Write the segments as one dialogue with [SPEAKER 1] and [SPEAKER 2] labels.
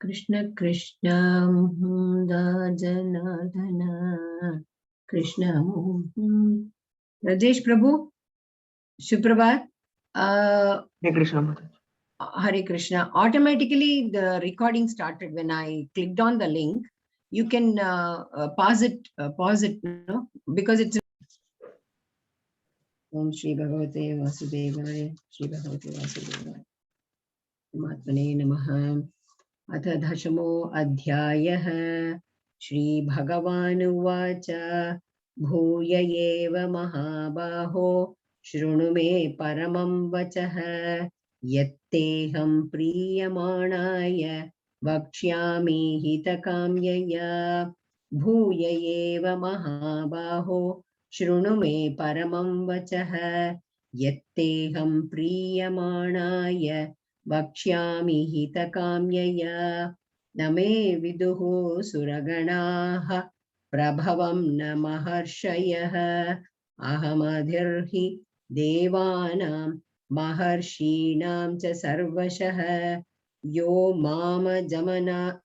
[SPEAKER 1] कृष्ण कृष्ण मुकुंद जनार्दन कृष्ण राजेश प्रभु सुप्रभात.
[SPEAKER 2] Hare Krishna Mataji.
[SPEAKER 1] Hare Krishna. Automatically the recording started when I clicked on the link. You can pause it, no? Because it's Om Shri Bhagavate Vasudevaya, Shri Bhagavate Vasudevaya. Matmane Namaha. अथ दशमो अध्यायः. श्रीभगवानुवाच भूय एव महाबाहो शृणु मे परमं वचः यत्तेऽहं प्रीयमाणाय वक्ष्यामि हितकाम्यया. भूय एव महाबाहो शृणु मे परमं वचः यत्तेऽहं प्रीयमाणाय वक्ष्यामि हितकाम्यया. न मे विदुः सुरगणाः प्रभवं न महर्षयः अहमधिर्हि देवानां महर्षीणां च सर्वशः. यो मामजम्नाधिं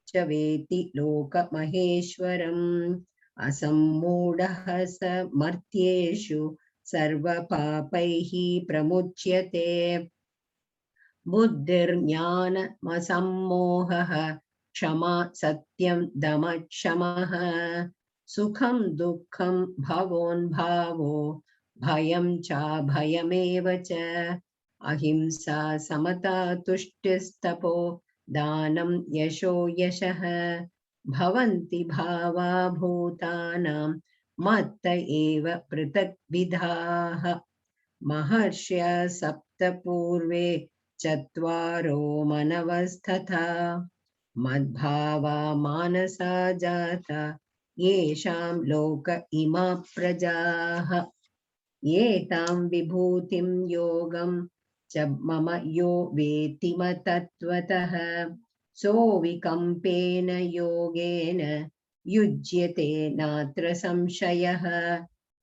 [SPEAKER 1] च वेति लोकमहेश्वरम् असम्मूढः स मर्त्येषु सर्वपापैः प्रमुच्यते. बुद्धिर्ज्ञानमसम्मोहः क्षमा सत्यं दमः सुखं दुःखं भवोन्भावो भयं चाभयमेव च. अहिंसा समता तुष्टिस्तपो दानं यशो यशः. भवन्ति भावा भूतानां मत्त एव पृथग्विधाः. महर्ष्य सप्त पूर्वे चत्वारो मनवस्तथा मद्भावा मानसा जाता येषां लोक इमा प्रजाः. एतां विभूतिं योगं च मम यो वेत्ति तत्त्वतः सोऽविकम्पेन योगेन युज्यते नात्र संशयः.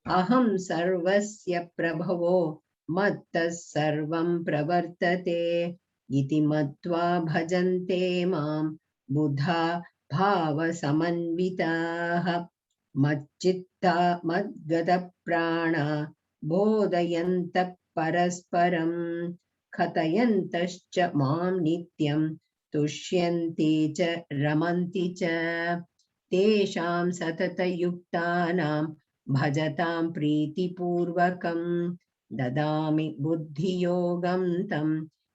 [SPEAKER 1] अहं सर्वस्य प्रभवो मत्तः सर्वं प्रवर्तते इति मत्वा भजन्ते मां बुधा भावसमन्विताः. मच्चित्ता मद्गतप्राणा बोधयन्तः परस्परं कथयन्तश्च मां नित्यं तुष्यन्ति च रमन्ति च. तेषां सततयुक्तानां भजतां प्रीतिपूर्वकं ददामि बुद्धियोगं तं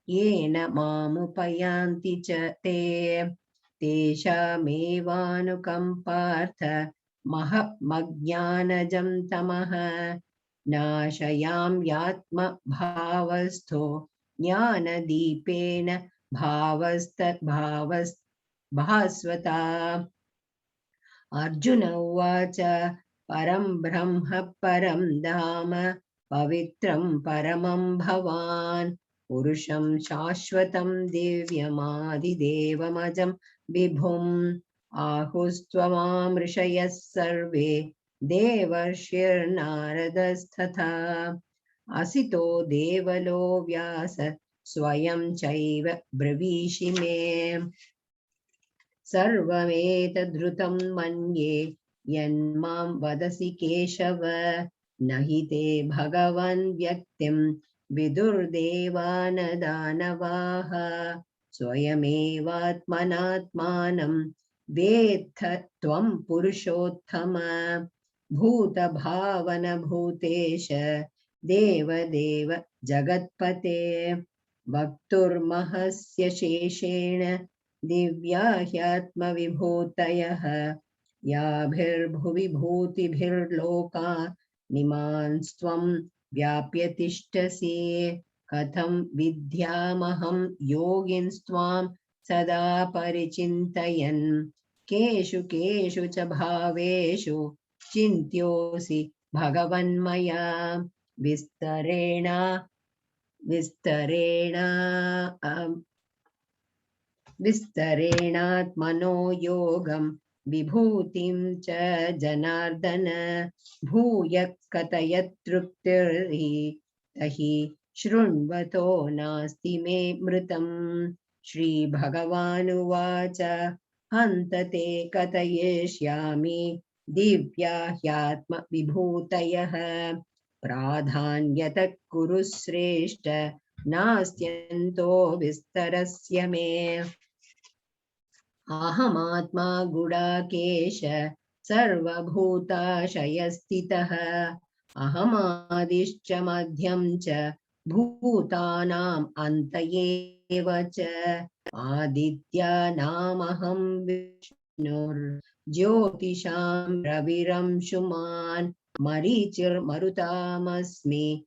[SPEAKER 1] येन मामुपयान्ति च ते. तेषामेवानुकम्पार्थ महमज्ञानजं तमः नाशयाम्यात्मभावस्थो ज्ञानदीपेन भास्वता. अर्जुन उवाच परं ब्रह्म परं धाम पवित्रं परमं भवान् पुरुषं शाश्वतं दिव्यमादिदेवमजं विभुम् आहुस्त्वमां ऋषयः सर्वे देवर्षिर्नारदस्तथा असितो देवलो व्यास स्वयं चैव ब्रवीषि मे. सर्वमेतद्रुतं मन्ये यन्मां वदसि केशव न हि ते भगवन् व्यक्तिं विदुर्देवानदानवाः. स्वयमेवात्मनात्मानं वेत्थ त्वं पुरुषोत्तम भूतभावनभूतेश देवदेव जगत्पते. वक्तुर्महस्य शेषेण दिव्या ह्यात्मविभूतयः याभिर्भुवि भूतिभिर्लोकानिमांस्त्वं व्याप्य तिष्ठसि. कथं विद्यामहं योगिंस्त्वां सदा परिचिन्तयन् केषु केषु च भावेषु चिन्त्योऽसि भगवन्मया. विस्तरेणात्मनो योगं विभूतिं च जनार्दन भूय कथय तृप्तिर्हि तहि शृण्वतो नास्ति मे मृतम्। श्रीभगवानुवाच हन्त ते कथयिष्यामि दिव्या ह्यात्मविभूतयः। प्राधान्यतः कुरु श्रेष्ठ नास्त्यन्तो विस्तरस्य मे। अहमात्मा गुडाकेश सर्वभूताशयस्थितः। अहमादिश्च मध्यं च भूतानाम् अन्त एव च। आदित्यानामहं विष्णुर्ज्योतिषां रविरंशुमान्। मरीचिर्मरुतामस्मि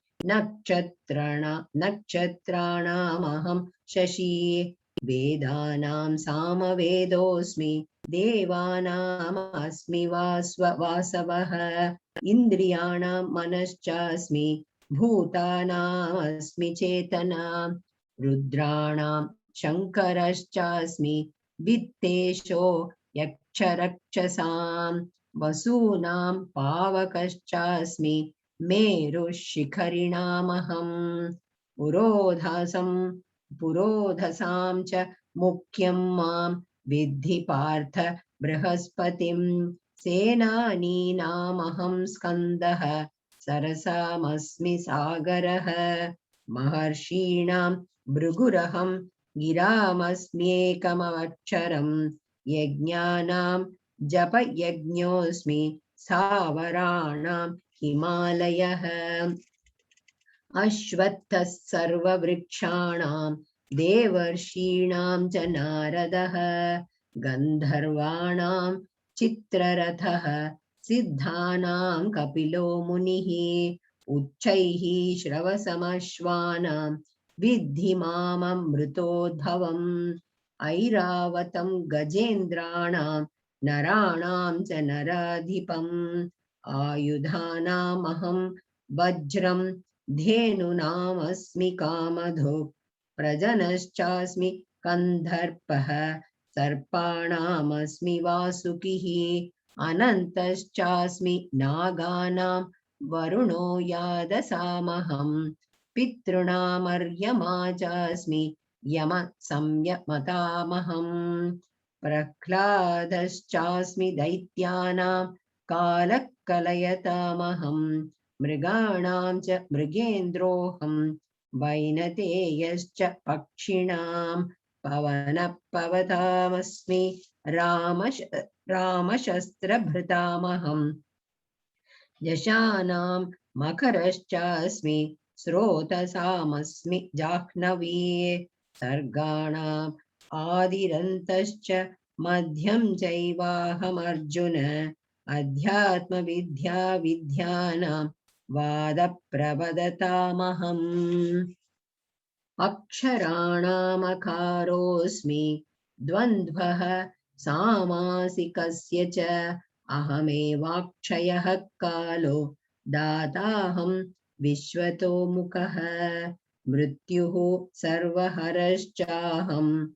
[SPEAKER 1] नक्षत्राणामहं शशी। वेदानां सामवेदोऽस्मि देवानामस्मि वासवः। इन्द्रियाणां मनश्चास्मि भूतानामस्मि चेतना। रुद्राणां शङ्करश्चास्मि वित्तेशो यक्षरक्षसां। वसूनां पावकश्चास्मि मेरुः शिखरिणामहम्। पुरोधसां च मुख्यं मां विद्धि पार्थ बृहस्पतिं। सेनानीनामहं स्कन्दः सरसामस्मि सागरः। महर्षीणां भृगुरहं गिरामस्म्येकमक्षरम्। यज्ञानां जपयज्ञोऽस्मि स्थावराणां हिमालयः। अश्वत्थः सर्ववृक्षाणां देवर्षीणां च नारदः। गन्धर्वाणां चित्ररथः सिद्धानां कपिलो मुनिः। उच्चैः श्रवसमश्वानां विद्धि माममृतोद्भवम्। ऐरावतं गजेन्द्राणां नराणां च नराधिपम्। आयुधानामहं वज्रं धेनूनामस्मि कामधुक्। प्रजनश्चास्मि कन्दर्पः सर्पाणामस्मि वासुकिः। अनन्तश्चास्मि नागानां वरुणो यादसामहम्। पितॄणामर्यमा चास्मि यमः संयमतामहम्। प्रह्लादश्चास्मि दैत्यानां कालः कलयतामहम्। मृगाणां च मृगेन्द्रोऽहं वैनतेयश्च पक्षिणां। पवनः पवतामस्मि रामशस्त्रभृतामहम्। यशानां मकरश्चास्मि स्रोतसामस्मि जाह्नवी। सर्गाणाम् आदिरन्तश्च मध्यं चैवाहमर्जुन। अध्यात्मविद्या विद्यानां वादप्रवदतामहम्। अक्षराणामकारोऽस्मि द्वन्द्वः सामासिकस्य च। अहमेवाक्षयः कालो दाताहं विश्वतो मुखः। मृत्युः सर्वहरश्चाहम्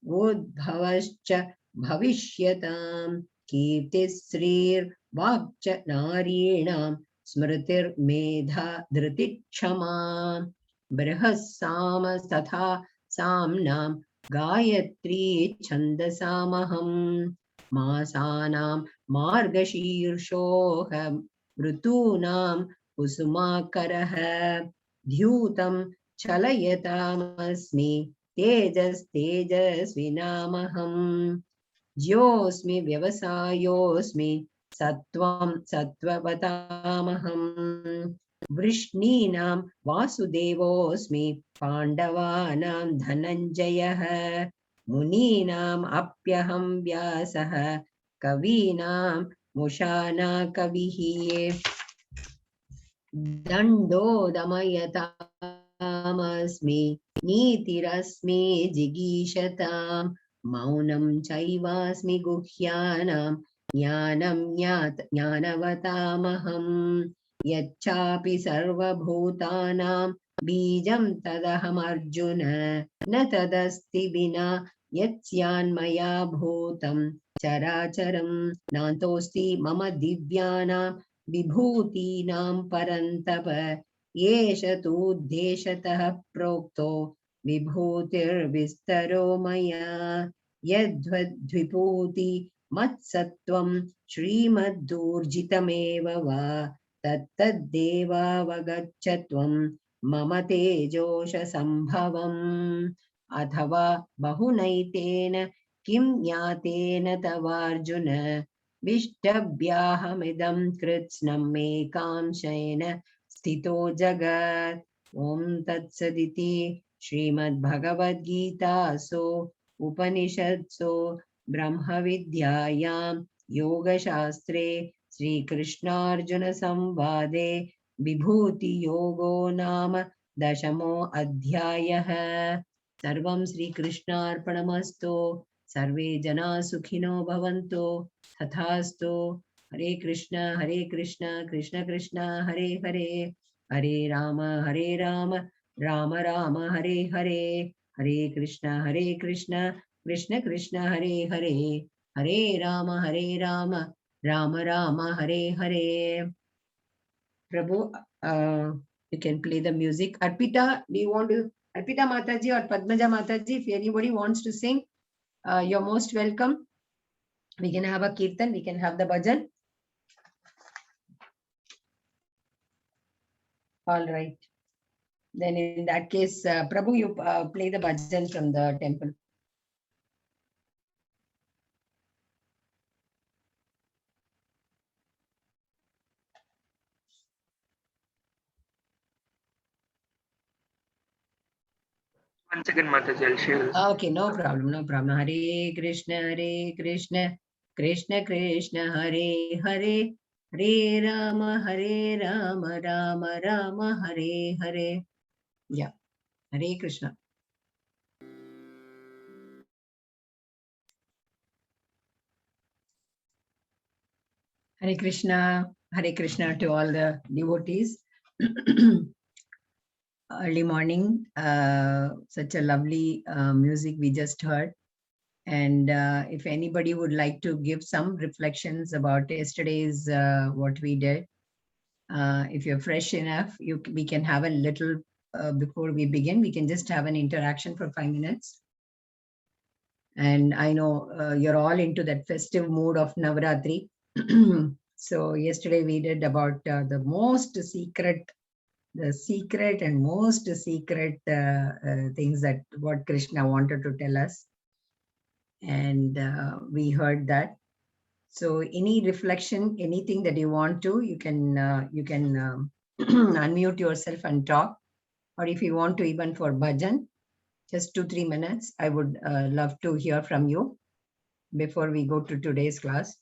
[SPEAKER 1] उद्भवश्च भविष्यताम्। कीर्तिः श्रीर्वाक् च नारीणां स्मृतिर्मेधा धृतिः क्षमा। बृहस्साम तथा साम्नां गायत्री छन्दसामहम्। मासानां मार्गशीर्षोऽहं ऋतूनां कुसुमाकरः। द्यूतं चलयतामस्मि तेजस्तेजस्विनामहम्। ज्योऽस्मि व्यवसायोऽस्मि सत्त्वं सत्त्ववतामहम्। वृष्णीनां वासुदेवोऽस्मि पाण्डवानां धनञ्जयः। मुनीनाम् अप्यहं व्यासः कवीनां मुषाना कविः। दण्डो दमयतामस्मि नीतिरस्मि जिगीषतां। मौनं चैवास्मि गुह्यानां ज्ञानवतामहम्। यच्चापि सर्वभूतानां बीजं तदहमर्जुन। न तदस्ति विना यत्स्यान्मया भूतं चराचरं। नान्तोऽस्ति मम दिव्यानां विभूतीनां परन्तप। येष तूद्देशतः प्रोक्तो विभूतिर्विस्तरो मया यद्वद्विभूति मत्सत्त्वं श्रीमद्दूर्जितमेव वा तत्तद्देवावगच्छ त्वं मम तेजोशसम्भवम् अथवा बहुनैतेन किं ज्ञातेन तवार्जुन विष्टभ्याहमिदं कृत्स्नम् एकांशेन स्थितो जगत् ॐ तत्सदिति श्रीमद्भगवद्गीतासु उपनिषत्सु ब्रह्मविद्यायां योगशास्त्रे श्रीकृष्णार्जुनसंवादे विभूतियोगो नाम 10मो अध्यायः। सर्वं श्रीकृष्णार्पणमस्तु। सर्वे जना सुखिनो भवन्तु। तथास्तु। हरे कृष्ण कृष्ण कृष्ण हरे हरे, हरे राम राम राम हरे हरे, हरे कृष्ण कृष्ण कृष्ण हरे हरे, हरे Ram Ram Ram Hare Hare. Prabhu, you can play the music. Arpita, do you want to, Arpita Mataji or Padmaja Mataji, if anybody wants to sing, you're most welcome. We can have a kirtan, we can have the bhajan. All right. Then in that case, Prabhu, you play the bhajan from the temple.
[SPEAKER 2] Once again, Mataji, I'll share.
[SPEAKER 1] Okay, no problem, no problem. Hare Krishna, Krishna Krishna, Hare Hare, Hare Rama, Rama Rama, Hare Hare. Yeah, Hare Krishna. Hare Krishna to all the devotees. Early morning, such a lovely music we just heard. And if anybody would like to give some reflections about yesterday's what we did, if you're fresh enough, we can have a little, before we begin, we can just have an interaction for 5 minutes. And I know you're all into that festive mood of Navratri. So yesterday we did about the secret and most secret things that what Krishna wanted to tell us. And we heard that. So any reflection, anything that you want to, you can unmute yourself and talk. Or if you want to even for bhajan, just 2-3 minutes, I would love to hear from you before we go to today's class.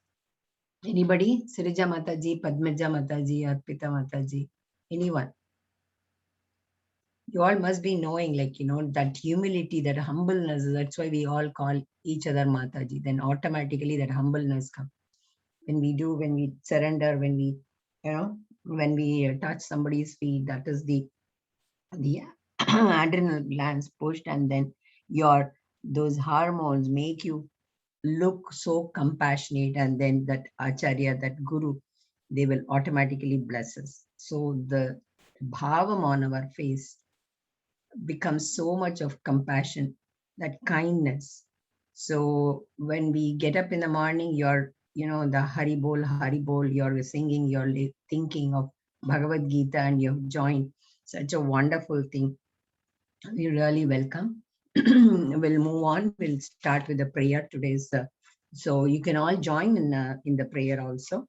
[SPEAKER 1] Anybody? Sirija Mataji, Padmaja Mataji, Arpita Mataji, anyone? You all must be knowing, like, that humility, that humbleness, that's why we all call each other Mataji. Then automatically that humbleness comes. When we surrender, when we, when we touch somebody's feet, that is the adrenal glands pushed, and then those hormones make you look so compassionate, and then that acharya, that guru, they will automatically bless us. So the bhavam on our face becomes so much of compassion, that kindness. So when we get up in the morning, you're, the Hari Bol, you're singing, you're thinking of Bhagavad Gita, and you've joined. Such a wonderful thing. We really welcome. We'll move on. We'll start with the prayer today's. So you can all join in the prayer also.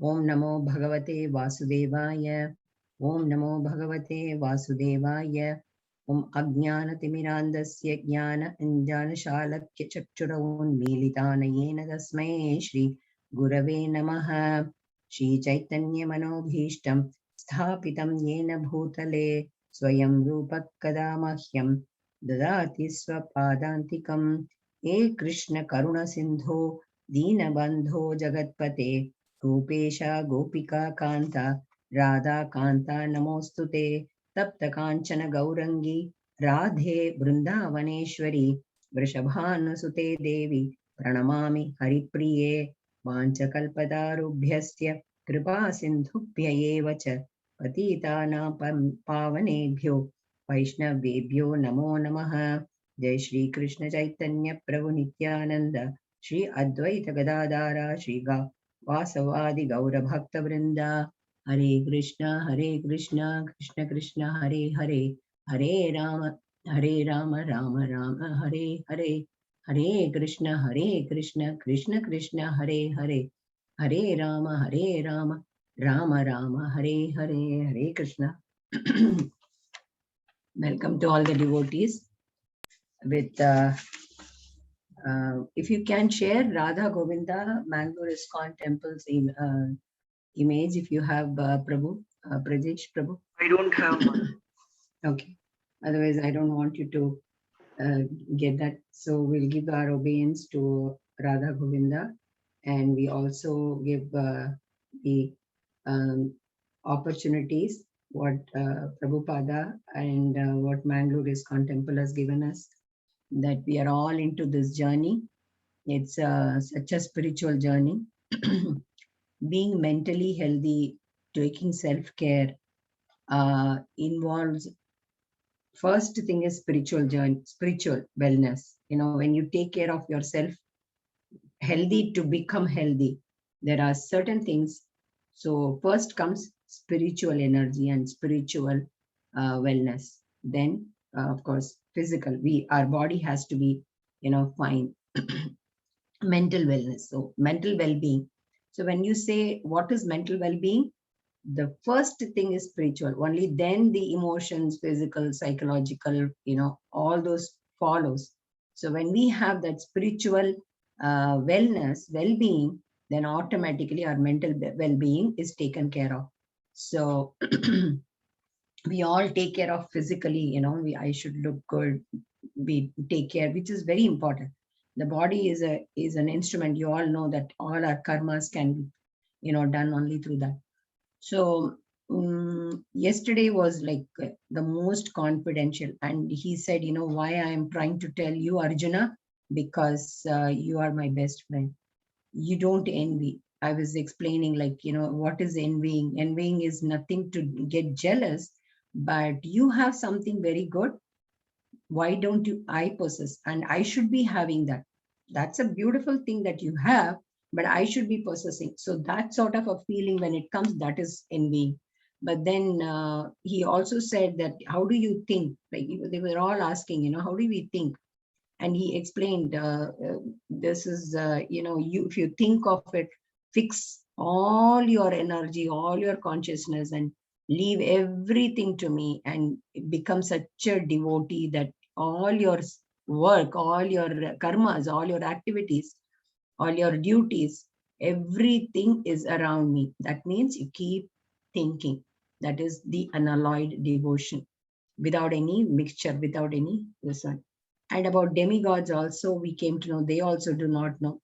[SPEAKER 1] Om Namo Bhagavate Vasudevaya. Om Namo Bhagavate Vasudevaya. Om Ajnana Timirandasya Jnana Anjana Shalakya Chakchuraun Militana Yena Tasmai Shri Gurave Namaha. Shri Chaitanya Manobhishtam Sthapitam Yena Bhutale Swayam Rupak Kada Mahyam Dadati Swapadantikam. E Krishna Karuna Sindho Deenabandho Jagatpate Rupesha Gopika Kanta Radha Kanta Namostute Tapta Kanchana Gaurangi Radhe Vrindavaneshwari Vrishabhanusute Devi Pranamami Haripriye Vanchakalpatarubhyasya Kripa Sindhubhya eva cha पतितानां पावनेभ्यो वैष्णवेभ्यो नमो नमः। जय श्री कृष्ण चैतन्य प्रभु नित्यानंद, श्री अद्वैत गदाधारा श्री वासवादि गौर भक्त वृंदा। हरे कृष्ण कृष्ण कृष्ण हरे हरे, हरे राम राम राम हरे हरे, हरे कृष्ण कृष्ण कृष्ण हरे हरे, हरे राम राम राम हरे हरे। हरे Krishna. Welcome to all the devotees. With if you can share Radha Govinda Mangalore ISKCON temple's image, if you have Prabhu, Prajesh Prabhu.
[SPEAKER 2] I don't have one.
[SPEAKER 1] Okay. Otherwise, I don't want you to get that. So we'll give our obedience to Radha Govinda, and we also give the opportunities what Prabhupada and what Mangalore ISKCON temple has given us, that we are all into this journey. It's such a spiritual journey. Being mentally healthy, taking self-care involves, first thing is spiritual journey, spiritual wellness. You know, when you take care of yourself, healthy to become healthy, there are certain things. So first comes spiritual energy and spiritual wellness. Then, of course, physical. Our body has to be, fine. Mental wellness. So mental well-being. So when you say what is mental well-being, the first thing is spiritual. Only then the emotions, physical, psychological, all those follows. So when we have that spiritual wellness, well-being, then automatically our mental well-being is taken care of. So we all take care of physically, I should look good, we take care, which is very important. The body is an instrument. You all know that all our karmas can be, done only through that. So yesterday was like the most confidential, and he said, why I am trying to tell you, Arjuna, because you are my best friend. You don't envy. I was explaining, like, what is envying? Envying is nothing to get jealous, but you have something very good. Why don't you? I possess, and I should be having that. That's a beautiful thing that you have, but I should be possessing. So that sort of a feeling when it comes, that is envying. But then he also said that, how do you think? Like they were all asking, how do we think? And he explained, this is, you, if you think of it, fix all your energy, all your consciousness, and leave everything to me, and become such a devotee that all your work, all your karmas, all your activities, all your duties, everything is around me. That means you keep thinking. That is the unalloyed devotion, without any mixture, without any this one. And about demigods also, we came to know they also do not know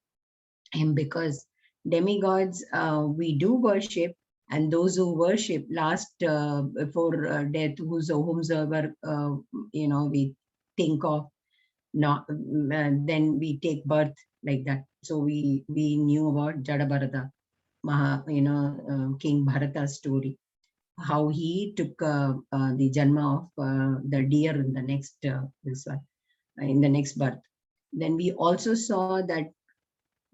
[SPEAKER 1] him, because demigods we do worship, and those who worship last before death, whomsoever we think of, not then we take birth like that. So we knew about Jadabharata, King Bharata's story, how he took the janma of the deer in the next this one, in the next birth. Then we also saw that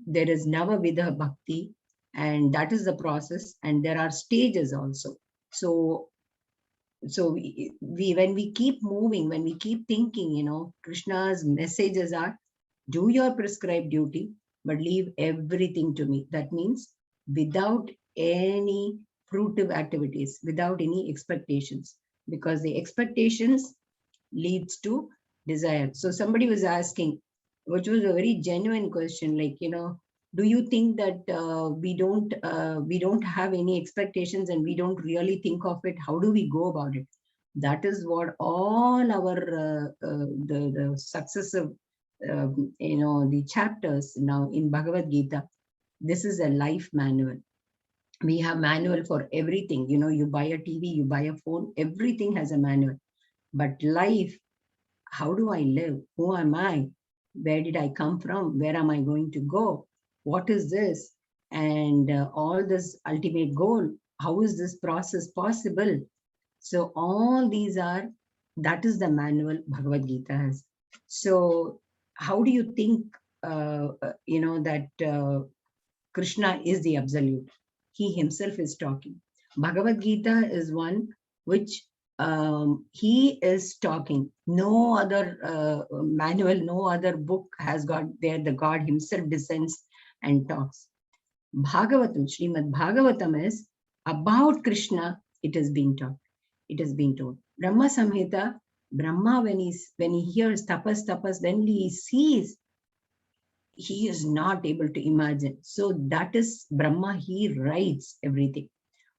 [SPEAKER 1] there is Navavidha Bhakti, and that is the process, and there are stages also. So we when we keep moving, when we keep thinking, Krishna's messages are, do your prescribed duty, but leave everything to me. That means without any fruitive activities, without any expectations, because the expectations leads to desire. So somebody was asking, which was a very genuine question, like, do you think that we don't have any expectations, and we don't really think of it? How do we go about it? That is what all our the successive the chapters now in Bhagavad Gita. This is a life manual. We have manual for everything. You buy a TV, you buy a phone, everything has a manual. But life, how do I live? Who am I? Where did I come from? Where am I going to go? What is this? And all this ultimate goal. how is this process possible? So all these are, that is the manual Bhagavad Gita has. So how do you think, that Krishna is the absolute? He himself is talking. Bhagavad Gita is one which he is talking. No other manual, no other book has got there. The God himself descends and talks. Bhagavatam, Srimad Bhagavatam is about Krishna. It is being taught. It is being told. Brahma Samhita, Brahma, when he hears tapas, when he sees, he is not able to imagine. So that is Brahma. He writes everything.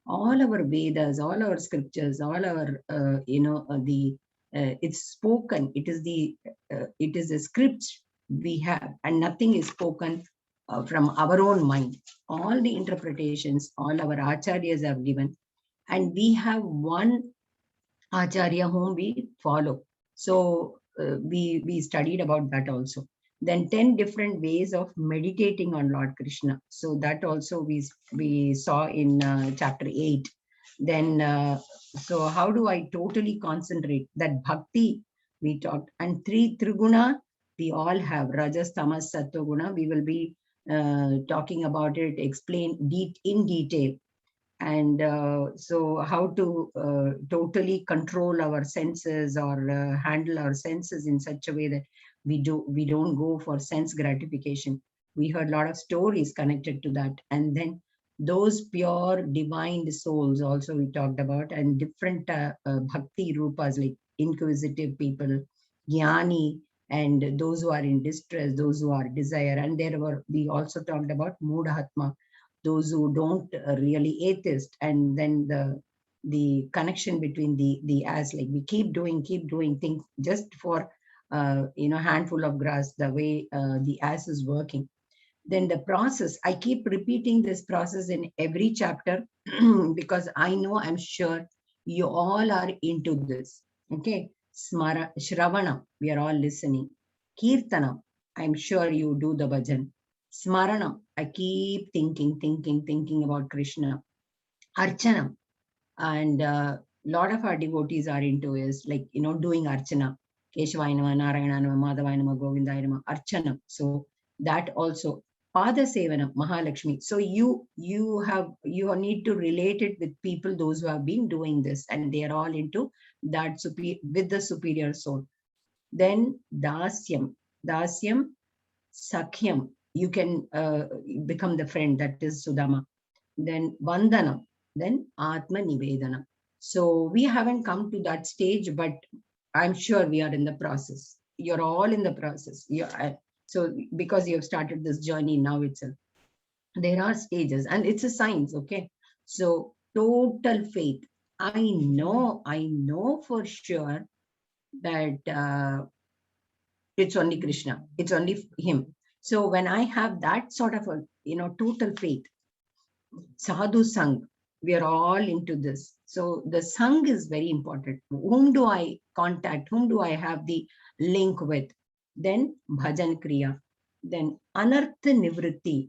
[SPEAKER 1] All our Vedas, all our scriptures, all our it's spoken. It is the scripts we have, and nothing is spoken from our own mind. All the interpretations, all our acharyas have given, and we have one acharya whom we follow. So we studied about that also. Then 10 different ways of meditating on Lord Krishna. So that also we saw in chapter 8. Then so how do I totally concentrate? That bhakti we talked, and 3 triguna we all have, rajas, tamas, sattva guna. We will be talking about it, explain in detail. And so how to totally control our senses, or handle our senses in such a way that we don't go for sense gratification. We heard a lot of stories connected to that. And then those pure divine souls also we talked about, and different bhakti rupas, like inquisitive people, jnani, and those who are in distress, those who are desire. And we also talked about mudhatma, those who don't really atheist. And then the connection between the as, like we keep doing things just for handful of grass, the way the as is working. Then the process, I keep repeating this process in every chapter because I know, I'm sure you all are into this. Okay. Shravana, we are all listening. Kirtanam, I'm sure you do the bhajan. Smaranam, I keep thinking about Krishna. Archanam, and lot of our devotees are into is like, doing Archana. Keshavayanama, Narayanama, Madhavayanama, Govindayanama, Archanam. So that also. Pada Sevanam, Mahalakshmi. So you need to relate it with people, those who have been doing this, and they are all into that with the superior soul. Then Dasyam, Sakhyam, you can become the friend, that is Sudama. Then Vandanam, then Atma Nivedanam. So we haven't come to that stage, but I'm sure we are in the process. You're all in the process. So because you have started this journey now itself, there are stages, and it's a science, okay? So total faith. I know for sure that it's only Krishna, it's only him. So when I have that sort of a total faith, sadhu sang, we are all into this. So the sang is very important. Whom do I contact? Whom do I have the link with? Then bhajan kriya. Then anartha nivritti,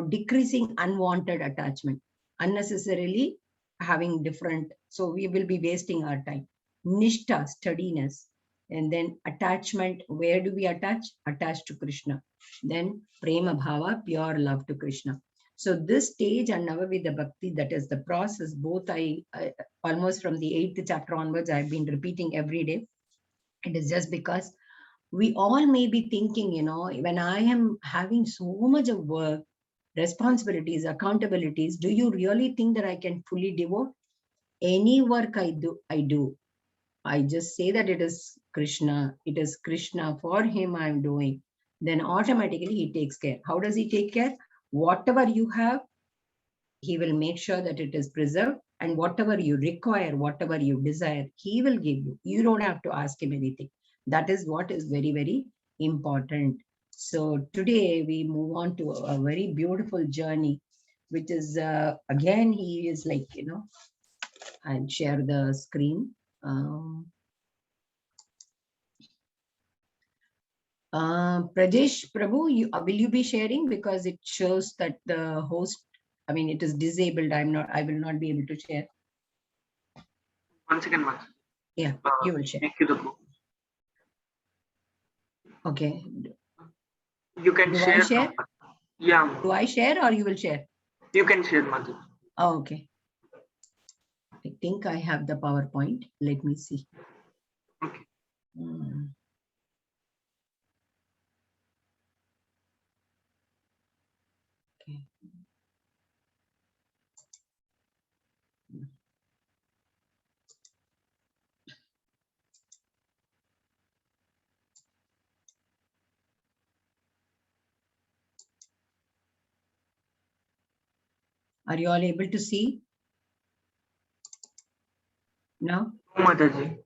[SPEAKER 1] decreasing unwanted attachment, unnecessarily having different. So we will be wasting our time. Nishta, steadiness. And then attachment, where do we attach? Attach to Krishna. Then prema bhava, pure love to Krishna. So this stage and Navavida Bhakti, that is the process, both I almost from the 8th chapter onwards, I've been repeating every day. It is just because we all may be thinking, when I am having so much of work, responsibilities, accountabilities, do you really think that I can fully devote? Any work I do. I just say that it is Krishna, for him I'm doing. Then automatically he takes care. How does he take care? Whatever you have, he will make sure that it is preserved, and whatever you require, whatever you desire, he will give you. You don't have to ask him anything. That is what is very, very important. So today we move on to a very beautiful journey, which is again, he is like, I'll share the screen. Prajesh Prabhu, will you be sharing, because it shows that the host I mean, it is disabled. I will not be able to share.
[SPEAKER 2] One second, Mataji.
[SPEAKER 1] Yeah, you will share.
[SPEAKER 2] Make you the book.
[SPEAKER 1] Okay.
[SPEAKER 2] You can
[SPEAKER 1] Do
[SPEAKER 2] share.
[SPEAKER 1] I share?
[SPEAKER 2] Yeah.
[SPEAKER 1] Do I share or you will share?
[SPEAKER 2] You can share, Mataji.
[SPEAKER 1] Oh, okay. I think I have the PowerPoint. Let me see.
[SPEAKER 2] Okay.
[SPEAKER 1] Okay. Are you all able to see? No?
[SPEAKER 2] No, Mataji.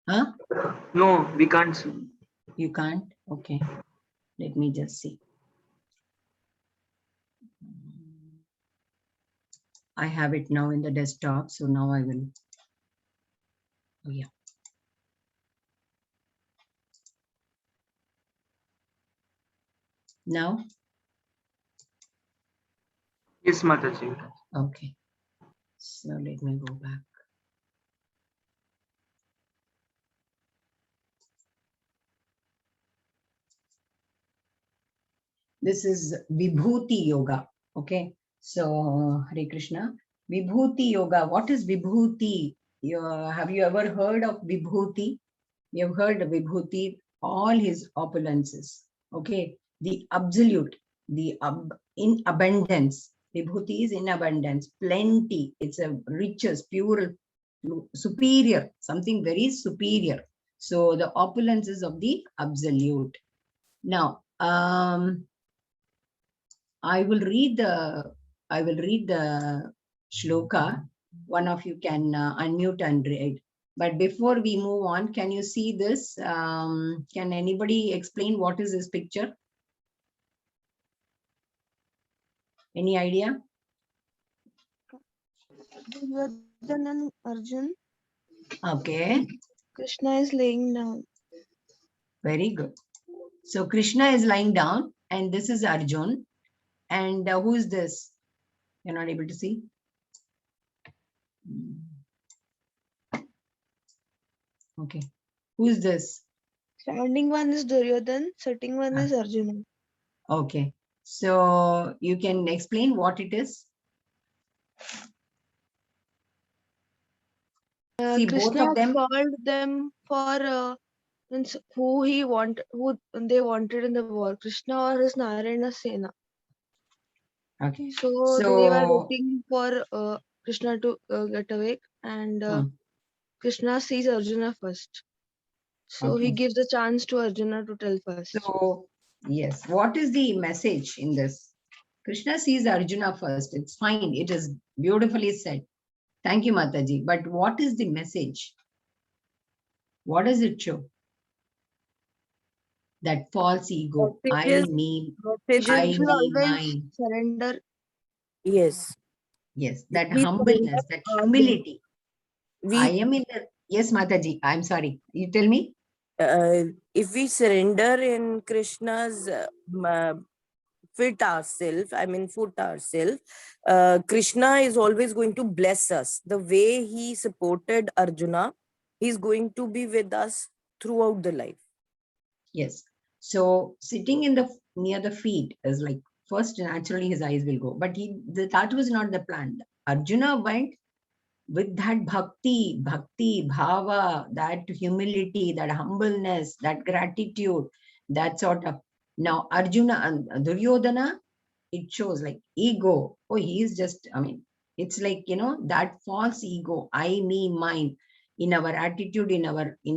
[SPEAKER 1] Huh?
[SPEAKER 2] No, we can't see.
[SPEAKER 1] You can't? Okay. Let me just see. I have it now in the desktop. So now I will. Oh, yeah. Now?
[SPEAKER 2] Yes, Mataji.
[SPEAKER 1] Okay. So let me go back. This is Vibhuti Yoga. Okay. So Hare Krishna. Vibhuti Yoga. What is Vibhuti? Have you ever heard of Vibhuti? You've heard of Vibhuti, all his opulences. Okay. The absolute, in abundance. Vibhuti is in abundance, plenty. It's a riches, pure, superior, something very superior. So the opulences of the absolute. Now, I will read the shloka. One of you can unmute and read. But before we move on, can you see this? Can anybody explain what is this picture? Any idea?
[SPEAKER 3] Duryodhana and Arjun.
[SPEAKER 1] Okay,
[SPEAKER 3] Krishna is laying down.
[SPEAKER 1] very good. So Krishna is lying down, and this is Arjun. And who is this? You're not able to see? Okay. Who is this?
[SPEAKER 3] Standing one is Duryodhan, sitting one is Arjuna.
[SPEAKER 1] Okay. So you can explain what it is? See, both
[SPEAKER 3] Krishna
[SPEAKER 1] of them.
[SPEAKER 3] called them for who they wanted in the war, Krishna or his Narayana Sena.
[SPEAKER 1] Okay.
[SPEAKER 3] So they were waiting for Krishna to get awake, and Krishna sees Arjuna first. So he gives the chance to Arjuna to tell first.
[SPEAKER 1] So, yes, what is the message in this? Krishna sees Arjuna first. It's fine. It is beautifully said. Thank you, Mataji. But what is the message? What does it show? That false ego. I, me,
[SPEAKER 3] mine. Surrender.
[SPEAKER 4] Yes.
[SPEAKER 1] Yes, that humbleness, that humility. I am in the. Yes, Mataji. I'm sorry. You tell me.
[SPEAKER 4] If we surrender in Krishna's foot ourselves, Krishna is always going to bless us. The way he supported Arjuna, he's going to be with us throughout the life.
[SPEAKER 1] Yes. So sitting in the near the feet is like, first naturally his eyes will go, but that was not the plan. Arjuna went with that bhakti, bhava, that humility, that humbleness, that gratitude, that sort of. Now Arjuna and Duryodhana, it shows like ego. Oh, he is just, I mean, it's like, that false ego, I, me, mine, in our attitude, in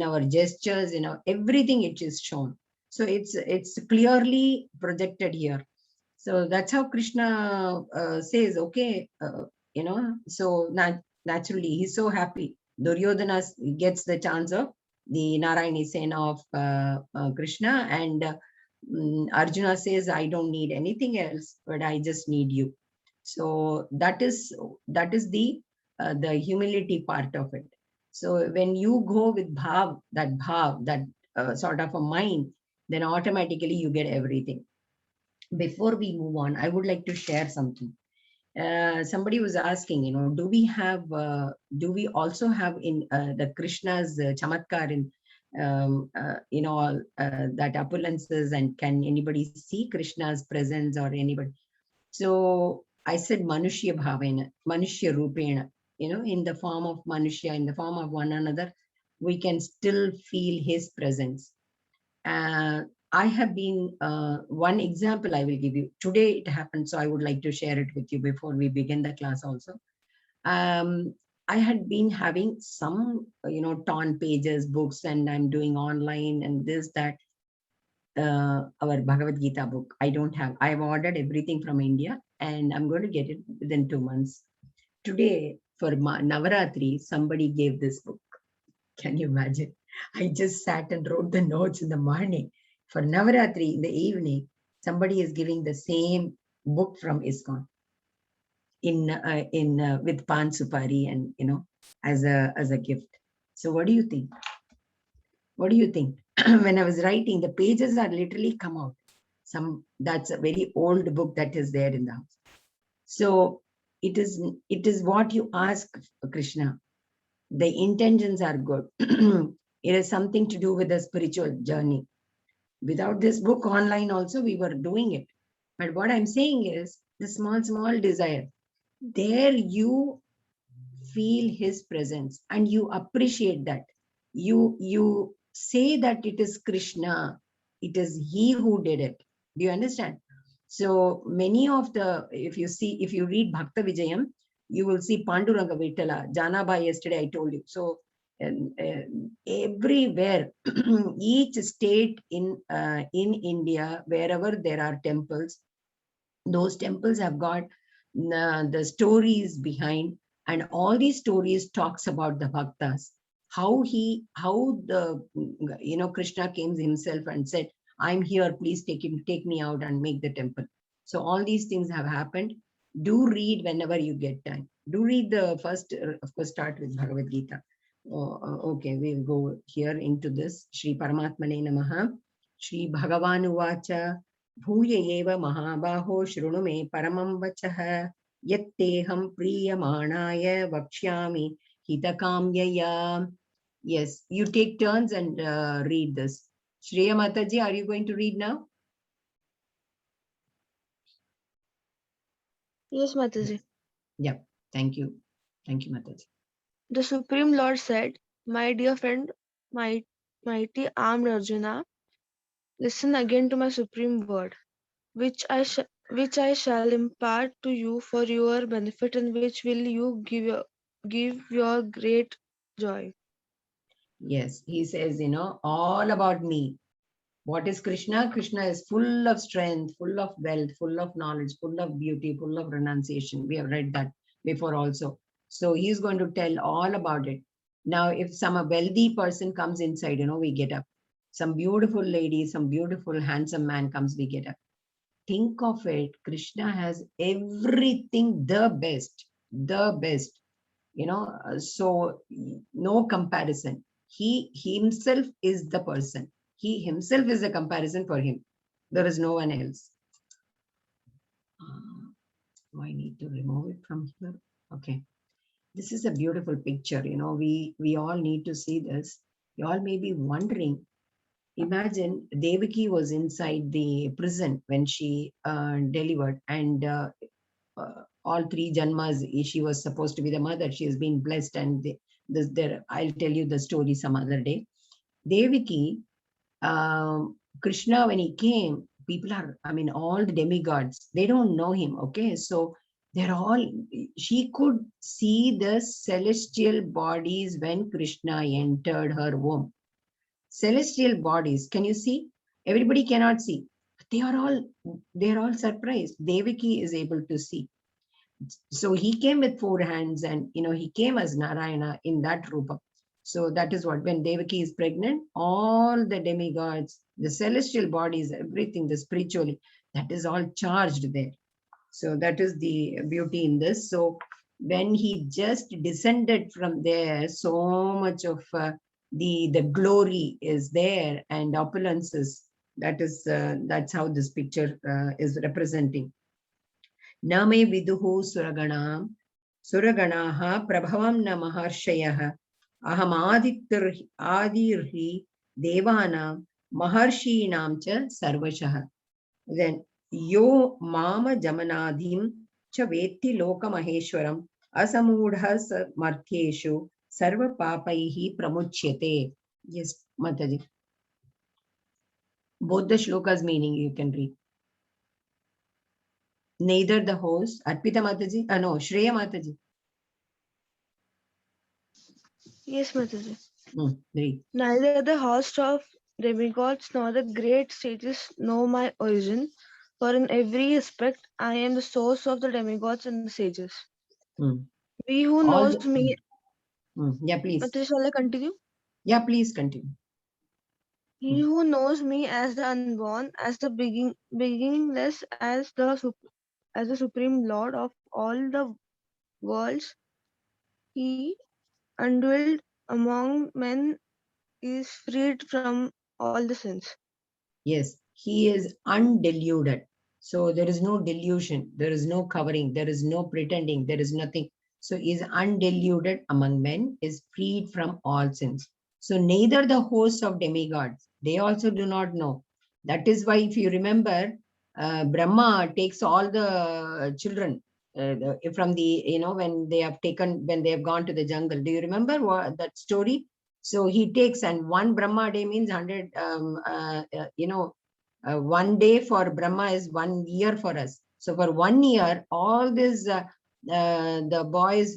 [SPEAKER 1] our gestures, everything it is shown. So it's clearly projected here. So that's how Krishna says, okay, so naturally he's so happy. Duryodhana gets the chance of the Narayani Sena of Krishna, and Arjuna says, I don't need anything else, but I just need you. So that is the humility part of it. So when you go with bhav, that sort of a mind, then automatically you get everything. Before we move on, I would like to share something. somebody was asking, do we also have in the Krishna's chamatkar in, that opulences, and can anybody see Krishna's presence or anybody? So I said Manushya Bhavena, Manushya Rupena, in the form of Manushya, in the form of one another, we can still feel his presence. I have been, one example I will give you. Today it happened, so I would like to share it with you before we begin the class also. I had been having some, torn pages, books, and I'm doing online and this, that. Our Bhagavad Gita book, I don't have. I have ordered everything from India and I'm going to get it within 2 months. Today, for Navaratri, somebody gave this book. Can you imagine? I just sat and wrote the notes in the morning. For Navaratri, in the evening, somebody is giving the same book from ISKCON with Pan Supari and, as a gift. So what do you think? What do you think? When I was writing, the pages are literally come out. That's a very old book that is there in the house. So it is what you ask Krishna. The intentions are good. It has something to do with the spiritual journey. Without this book online also, we were doing it. But what I'm saying is the small desire. There you feel his presence and you appreciate that. You say that it is Krishna. It is he who did it. Do you understand? So many of if you read Bhakta Vijayam, you will see Panduranga Vittala, Janaba yesterday I told you. So everywhere, each state in India, wherever there are temples, those temples have got the stories behind, and all these stories talks about the bhaktas, how Krishna came himself and said, I'm here, please take me out and make the temple. So all these things have happened. Do read whenever you get time. Do read the first, of course, start with Bhagavad Gita. Okay, we'll go here into this. Shri Paramatmane Namaha. Shri Bhagavanu Vacha. Bhuya eva mahabaho shruno me paramam vachah yatteham priyamanaya vakshyami hitakamyaya. Yes, you take turns and read this. Shreya Mataji, are you going to read now?
[SPEAKER 3] Yes, Mataji.
[SPEAKER 1] Yeah, thank you. Thank you, Mataji.
[SPEAKER 3] The Supreme Lord said, my dear friend, mighty armed Arjuna, listen again to my supreme word, which I shall impart to you for your benefit, and which will you give your great joy.
[SPEAKER 1] Yes, he says, all about me. What is Krishna? Krishna is full of strength, full of wealth, full of knowledge, full of beauty, full of renunciation. We have read that before also. So he's going to tell all about it. Now, if a wealthy person comes inside, we get up. Some beautiful lady, some beautiful handsome man comes, we get up. Think of it. Krishna has everything, the best, so no comparison. He himself is the person. He himself is a comparison for him. There is no one else. I need to remove it from here. Okay. This is a beautiful picture. We all need to see this. You all may be wondering, imagine Devaki was inside the prison when she delivered, and all 3 janmas, she was supposed to be the mother. She has been blessed, and I'll tell you the story some other day. Devaki, Krishna, when he came, all the demigods, they don't know him, okay? So she could see the celestial bodies when Krishna entered her womb. Celestial bodies, can you see? Everybody cannot see. They're all surprised. Devaki is able to see. So he came with 4 hands, and he came as Narayana in that rupa. So that is what, when Devaki is pregnant, all the demigods, the celestial bodies, everything, the spiritually, that is all charged there. So that is the beauty in this. So when he just descended from there, so much of the glory is there, and opulences. That's how this picture is representing. न मे विदुः सुरगणाः प्रभवं न महर्षयः आदिर्हि देवानां महर्षीणां च सर्वशः. Then यो माम जमनाधिं च वेत्ति लोकमहेश्वरम् asamudha martyeshu sarva papaihi pramuchyate. Yes, Mataji. Both the shlokas meaning you can read. Neither the host, Arpita Mataji, no, Shreya Mataji.
[SPEAKER 3] Yes, Mataji.
[SPEAKER 1] Read.
[SPEAKER 3] Neither the host of demigods nor the great sages know my origin, for in every respect I am the source of the demigods and the sages. He who
[SPEAKER 1] All
[SPEAKER 3] knows
[SPEAKER 1] the,
[SPEAKER 3] me,
[SPEAKER 1] yeah, please.
[SPEAKER 3] Mataji, shall I continue?
[SPEAKER 1] Yeah, please continue.
[SPEAKER 3] He who knows me as the unborn, as the beginningless, as the supreme Lord of all the worlds, he undwelled among men is freed from all the sins.
[SPEAKER 1] Yes, he is undeluded. So there is no delusion, there is no covering, there is no pretending, there is nothing. So he is undeluded among men, is freed from all sins. So neither the hosts of demigods, they also do not know. That is why if you remember, Brahma takes all the children from the, when they have gone to the jungle. Do you remember that story? So he takes, and one Brahma day means 100, 1 day for Brahma is 1 year for us. So for 1 year, all this, the boys,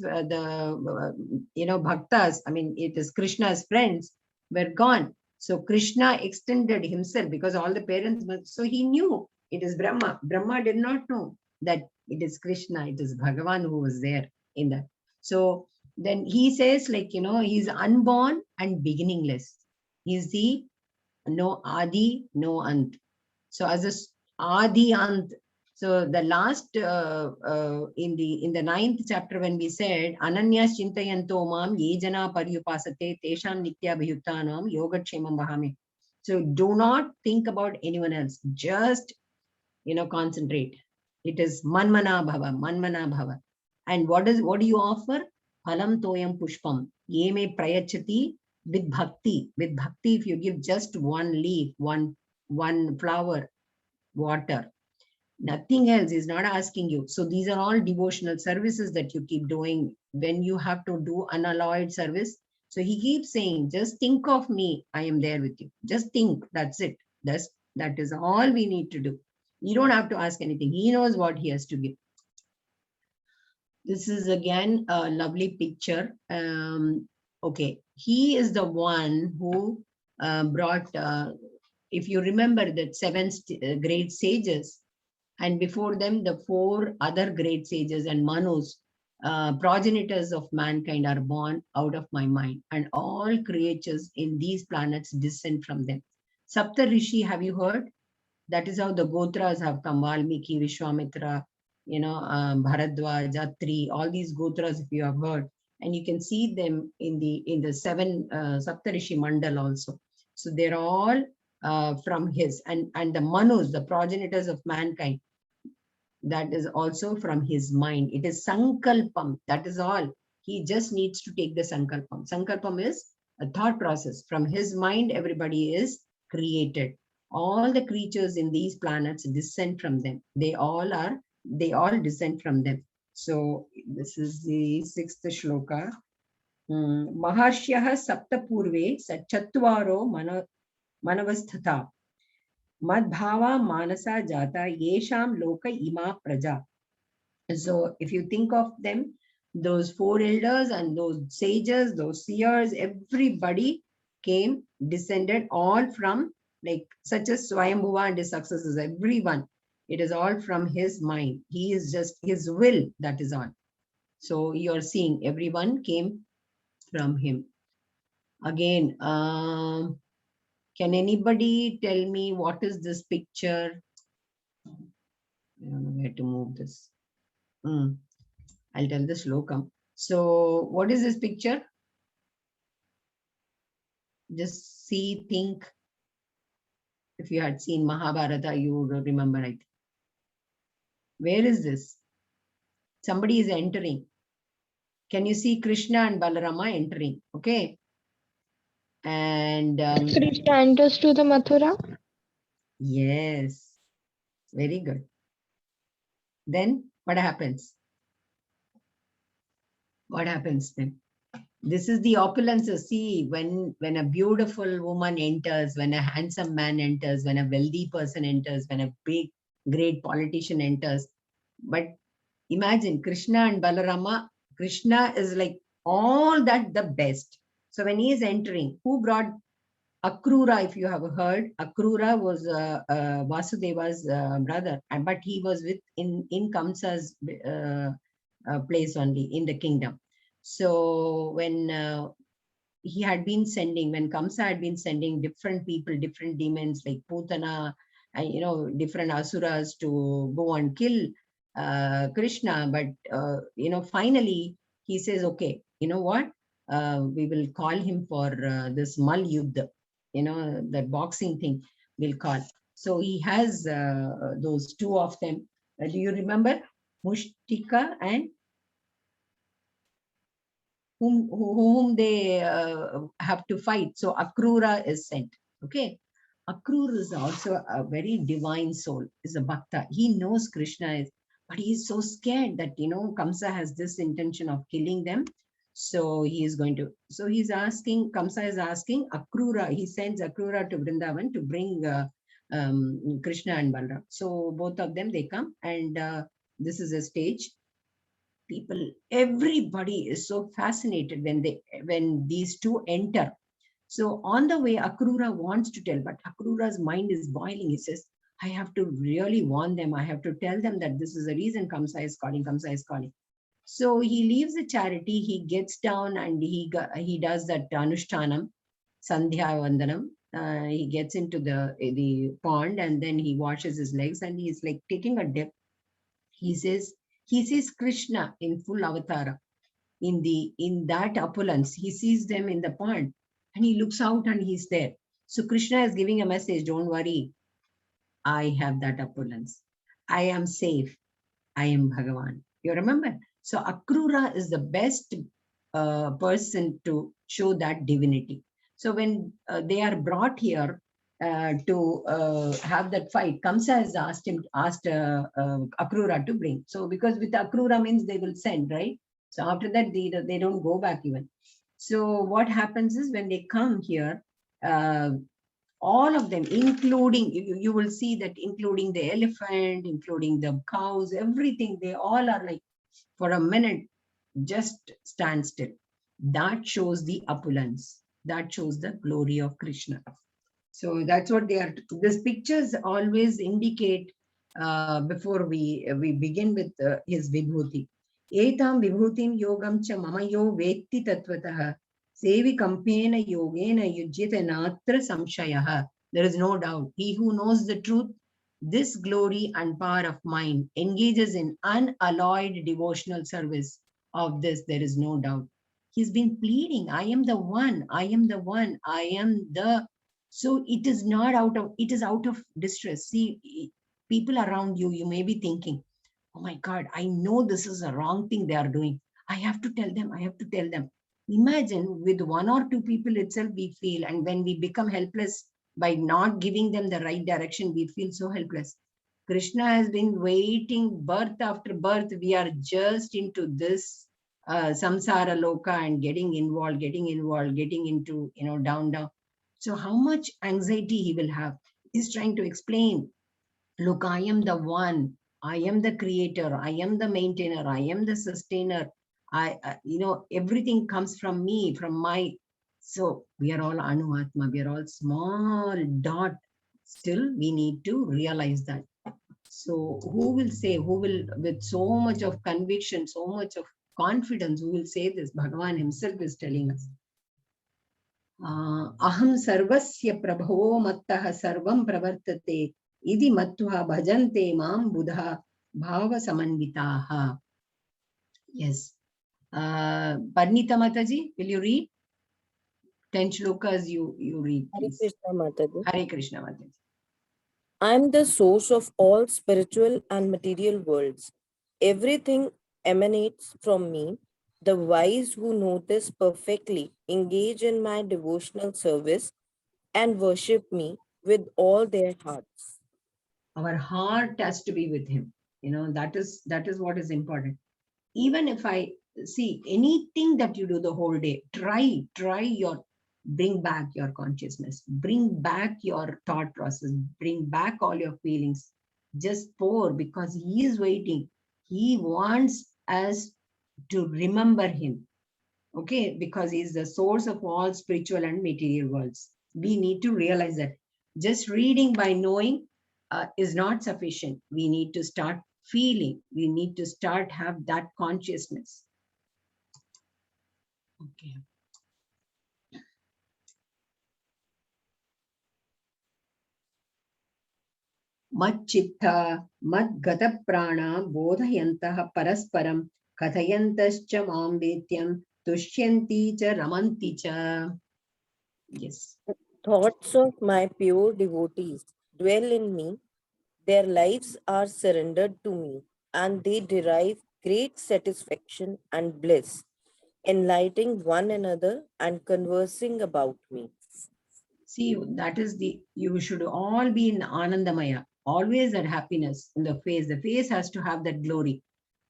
[SPEAKER 1] bhaktas, I mean, it is Krishna's friends, were gone. So Krishna extended himself because all the parents, so he knew it is Brahma. Brahma did not know that it is Krishna, it is Bhagavan who was there in that. So then he says, he's unborn and beginningless. He's the no Adi, no Ant. So as a Adi Ant. So the last in the 9th chapter, when we said Ananyas Chintayanto Mam Yejana Paryupasate Tesham Nitya Bhayuttanam Yogatshemam Bahami. So do not think about anyone else. Just concentrate. It is Manmana Bhava. And what do you offer? Phalam toyam pushpam. Ye me prayachati with bhakti. With bhakti, if you give just one leaf, one flower, water, nothing else is not asking you. So these are all devotional services that you keep doing when you have to do unalloyed service. So he keeps saying, just think of me. I am there with you. Just think. That's it. That is all we need to do. You don't have to ask anything. He knows what he has to give. This is again a lovely picture. Okay, he is the one who brought, if you remember that 7 great sages, and before them the 4 other great sages and Manus, progenitors of mankind, are born out of my mind, and all creatures in these planets descend from them. Sapta Rishi, have you heard? That is how the Gotras have come. Valmiki, Vishwamitra, Bharadwaj, Atri, all these Gotras, if you have heard, and you can see them in the 7 Saptarishi Mandal also. So they're all from his, and the Manus, the progenitors of mankind, that is also from his mind. It is Sankalpam, that is all. He just needs to take the Sankalpam. Sankalpam is a thought process. From his mind, everybody is created. All the creatures in these planets descend from them. They all descend from them. So this is the 6th shloka. Maharshyah saptapurve sachatvaro manavasthatha madbhava manasa jata yesham loka ima praja. So if you think of them, those 4 elders and those sages, those seers, everybody descended all from, like, such as Swayambhuva and his successors, everyone. It is all from his mind. He is just his will, that is all. So you're seeing everyone came from him. Again, can anybody tell me what is this picture? I don't know where to move this. I'll tell the slokam. So what is this picture? Just see, think. If you had seen Mahabharata, you would remember it. Where is this? Somebody is entering. Can you see Krishna and Balarama entering? Okay. And
[SPEAKER 3] Krishna enters to the Mathura.
[SPEAKER 1] yes, very good. Then what happens? What happens then? This is the opulences. See, when a beautiful woman enters, when a handsome man enters, when a wealthy person enters, when a big, great politician enters. But imagine Krishna and Balarama. Krishna is like all that the best. So when he is entering, who brought Akrura? If you have heard, Akrura was Vasudeva's brother, but he was in Kamsa's place only in the kingdom. So when he had been sending, when Kamsa had been sending different people, different demons like Putana, and different asuras to go and kill Krishna, but finally he says, okay, you know what? We will call him for this Mal Yuddha, the boxing thing we'll call. So he has those two of them. Do you remember Mushtika and whom they have to fight? So Akrura is sent. Okay. Akrura is also a very divine soul, is a bhakta. He knows Krishna is, but he is so scared that, Kamsa has this intention of killing them. So he is going to, so he's asking, Kamsa is asking Akrura, he sends Akrura to Vrindavan to bring Krishna and Balram. So both of them, they come, and this is a stage. People, everybody is so fascinated when these two enter. So on the way, Akrura wants to tell, but Akrura's mind is boiling. He says, I have to really warn them. I have to tell them that this is the reason Kamsa is calling. Kamsa is calling. So he leaves the charity. He gets down and he does that Anushtanam, Sandhya Vandanam. He gets into the pond, and then he washes his legs, and he's like taking a dip. He sees Krishna in full avatara in that opulence. He sees them in the pond, and he looks out and he's there. So Krishna is giving a message, don't worry, I have that opulence. I am safe. I am Bhagavan. You remember? So Akrura is the best person to show that divinity. So when they are brought here to have that fight, Kamsa has asked Akrura to bring. So because with Akrura means they will send, right? So after that, they don't go back even. So what happens is when they come here, all of them, including, you will see that including the elephant, including the cows, everything, they all are like, for a minute, just stand still. That shows the opulence. That shows the glory of Krishna. So that's what they are. These pictures always indicate before we begin with his vibhuti. Etam vibhutim yogam cha mama yo vetti tatvatah sevi kampena yogena yujyate natra samshayaha. There is no doubt. He who knows the truth, this glory and power of mind, engages in unalloyed devotional service of this, there is no doubt. He's been pleading, I am the one, I am the one, I am the. So it is not out of, it is out of distress. See, people around you, you may be thinking, oh my God, I know this is a wrong thing they are doing. I have to tell them, I have to tell them. Imagine with one or two people itself we feel, and when we become helpless by not giving them the right direction, we feel so helpless. Krishna has been waiting birth after birth. We are just into this samsara loka and getting involved, getting into, down. So how much anxiety he will have. He's trying to explain, look, I am the one, I am the creator, I am the maintainer, I am the sustainer. Everything comes from me, from my. So we are all Anuatma, we are all small dot. Still, we need to realize that. So who will say, who will, with so much of conviction, so much of confidence, who will say this? Bhagavan himself is telling us. Aham sarvasya prabhavo mattaha sarvam pravartate idi mattva bhajante mam buddha bhava samanvitaha. Yes. Parnita Mataji, will you read? 10 shlokas you read, please.
[SPEAKER 4] Hare Krishna, Mataji.
[SPEAKER 1] Hare Krishna Mataji.
[SPEAKER 4] I am the source of all spiritual and material worlds. Everything emanates from me. The wise who know this perfectly engage in my devotional service and worship me with all their hearts.
[SPEAKER 1] Our heart has to be with him. That is what is important. Even if I see anything that you do the whole day, bring back your consciousness, bring back your thought process, bring back all your feelings. Just pour, because he is waiting. He wants us to remember him. Okay, because he's the source of all spiritual and material worlds. We need to realize that just reading by knowing is not sufficient. We need to start feeling. We need to start have that consciousness. Okay. Machchitta madgata prana bodhayantah parasparam kathayantascha mam vetyam tushyanti cha ramanti cha. Yes.
[SPEAKER 4] Thoughts of my pure devotees dwell in me. Their lives are surrendered to me, and they derive great satisfaction and bliss, enlightening one another and conversing about me.
[SPEAKER 1] See, that is you should all be in Anandamaya, always that happiness in the face. The face has to have that glory.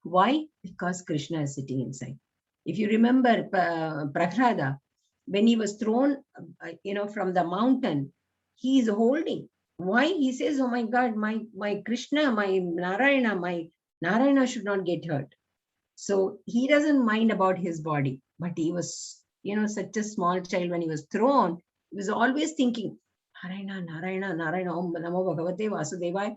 [SPEAKER 1] Why? Because Krishna is sitting inside. If you remember Prahlada, when he was thrown, from the mountain, he is holding. Why? He says, oh my God, my Krishna, my Narayana should not get hurt. So he doesn't mind about his body, but he was, such a small child when he was thrown. He was always thinking, Narayana, Narayana, Narayana, Om Namo Bhagavate Vasudevaya,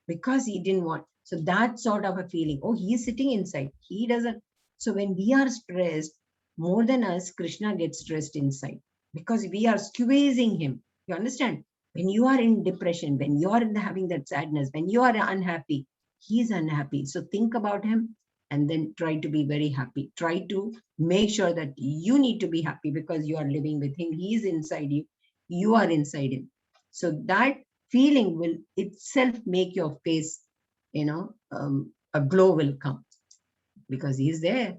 [SPEAKER 1] because he didn't want. So that sort of a feeling, oh, he is sitting inside. He doesn't. So when we are stressed, more than us, Krishna gets stressed inside because we are squeezing him. You understand? When you are in depression, when you are having that sadness, when you are unhappy, he is unhappy. So think about him and then try to be very happy. Try to make sure that you need to be happy because you are living with him. He is inside you. You are inside him. So that feeling will itself make your face, a glow will come because he is there.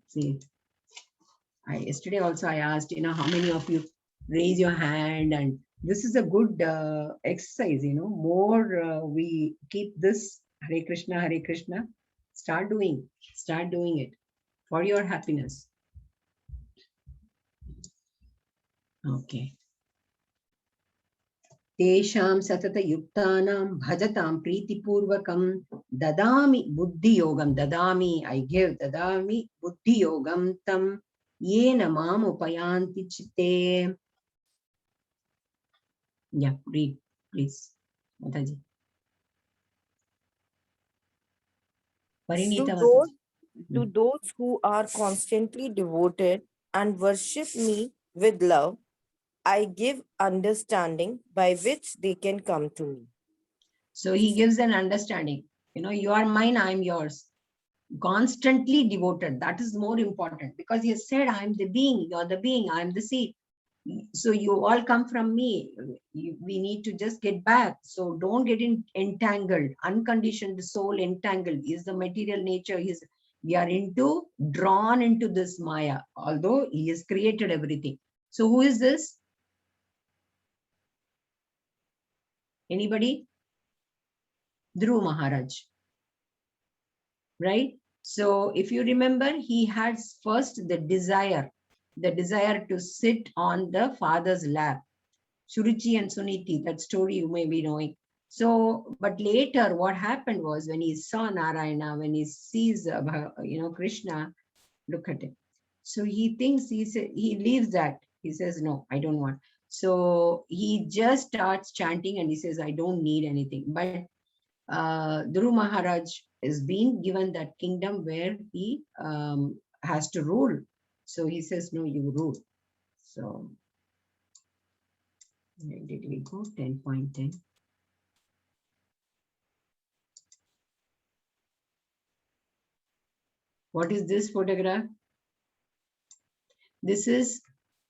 [SPEAKER 1] See, yesterday also I asked, how many of you raise your hand, and this is a good exercise, more we keep this Hare Krishna, start doing it for your happiness. Okay. Tesham satata yuktanam bhajatam pritipurvakam dadami buddhi yogam, I give, dadami buddhi yogam tam yena mam upayanti chitte. Yeah, read, please. Mataji. Parinita
[SPEAKER 4] To those who are constantly devoted and worship me with love, I give understanding by which they can come to me.
[SPEAKER 1] So he gives an understanding. You are mine, I am yours. Constantly devoted. That is more important because he has said, I am the being, you are the being, I am the seed. So you all come from me. We need to just get back. So don't get entangled. Unconditioned soul entangled is the material nature. We are drawn into this Maya, although he has created everything. So who is this? Anybody? Dhruv Maharaj. Right? So if you remember, he had first the desire to sit on the father's lap. Suruchi and Suniti, that story you may be knowing. So, but later what happened was when he saw Narayana, when he sees, Krishna, look at it. So he thinks, he leaves that. He says, no, I don't want. So he just starts chanting and he says, I don't need anything. But Dhruv Maharaj is being given that kingdom where he has to rule. So he says, no, you rule. So where did we go? 10.10. What is this photograph? This is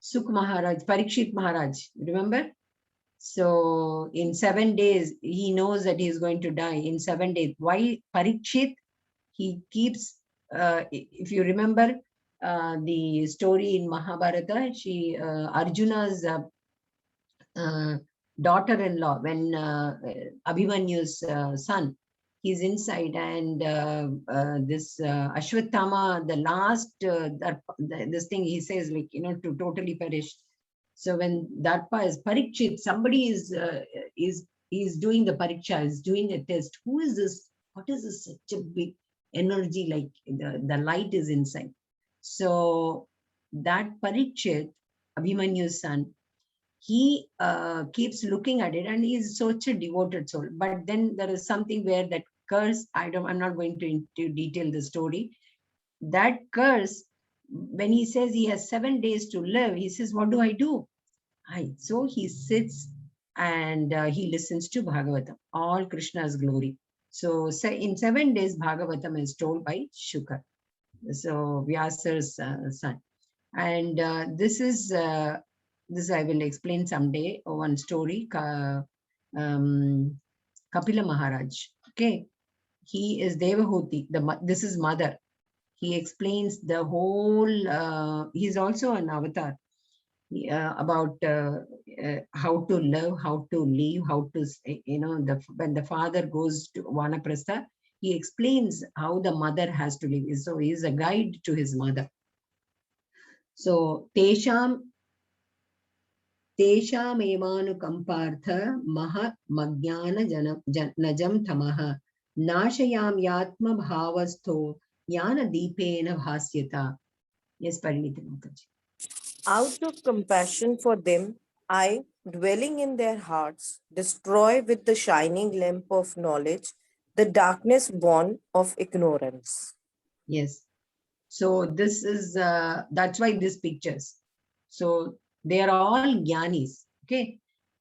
[SPEAKER 1] Sukh Maharaj, Parikshit Maharaj, remember? So in 7 days, he knows that he is going to die in 7 days. Why Parikshit he keeps, if you remember the story in Mahabharata, Arjuna's daughter-in-law, when Abhimanyu's son, he's inside, and this Ashwatthama, the last, this thing he says, like, to totally perish. So when Darpa is Parikshit, somebody is doing the pariksha, is doing a test. Who is this? What is this? Such a big energy, like the light is inside. So that Parikshit, Abhimanyu's son, he keeps looking at it, and he is such a devoted soul. But then there is something where that curse, I'm not going to detail the story. That curse, when he says he has 7 days to live, he says, what do I do? So he sits and he listens to Bhagavatam, all Krishna's glory. So in 7 days, Bhagavatam is told by Shukar, so Vyasa's son. And this I will explain someday, one story, Kapila Maharaj. Okay, he is Devahuti, this is mother. He explains the whole, he's also an avatar, about how to live, how to live, how to, when the father goes to Vanaprastha, he explains how the mother has to live. So he is a guide to his mother. So Tesham evanukampartha maha magyana najam tamaha nashayam yatma bhavastho jnana deepena bhasyata. Yes, Parinita Mukherjee.
[SPEAKER 4] Out of compassion for them, I, dwelling in their hearts, destroy with the shining lamp of knowledge the darkness born of ignorance.
[SPEAKER 1] Yes. So this is, that's why these pictures. So they are all jnanis, okay,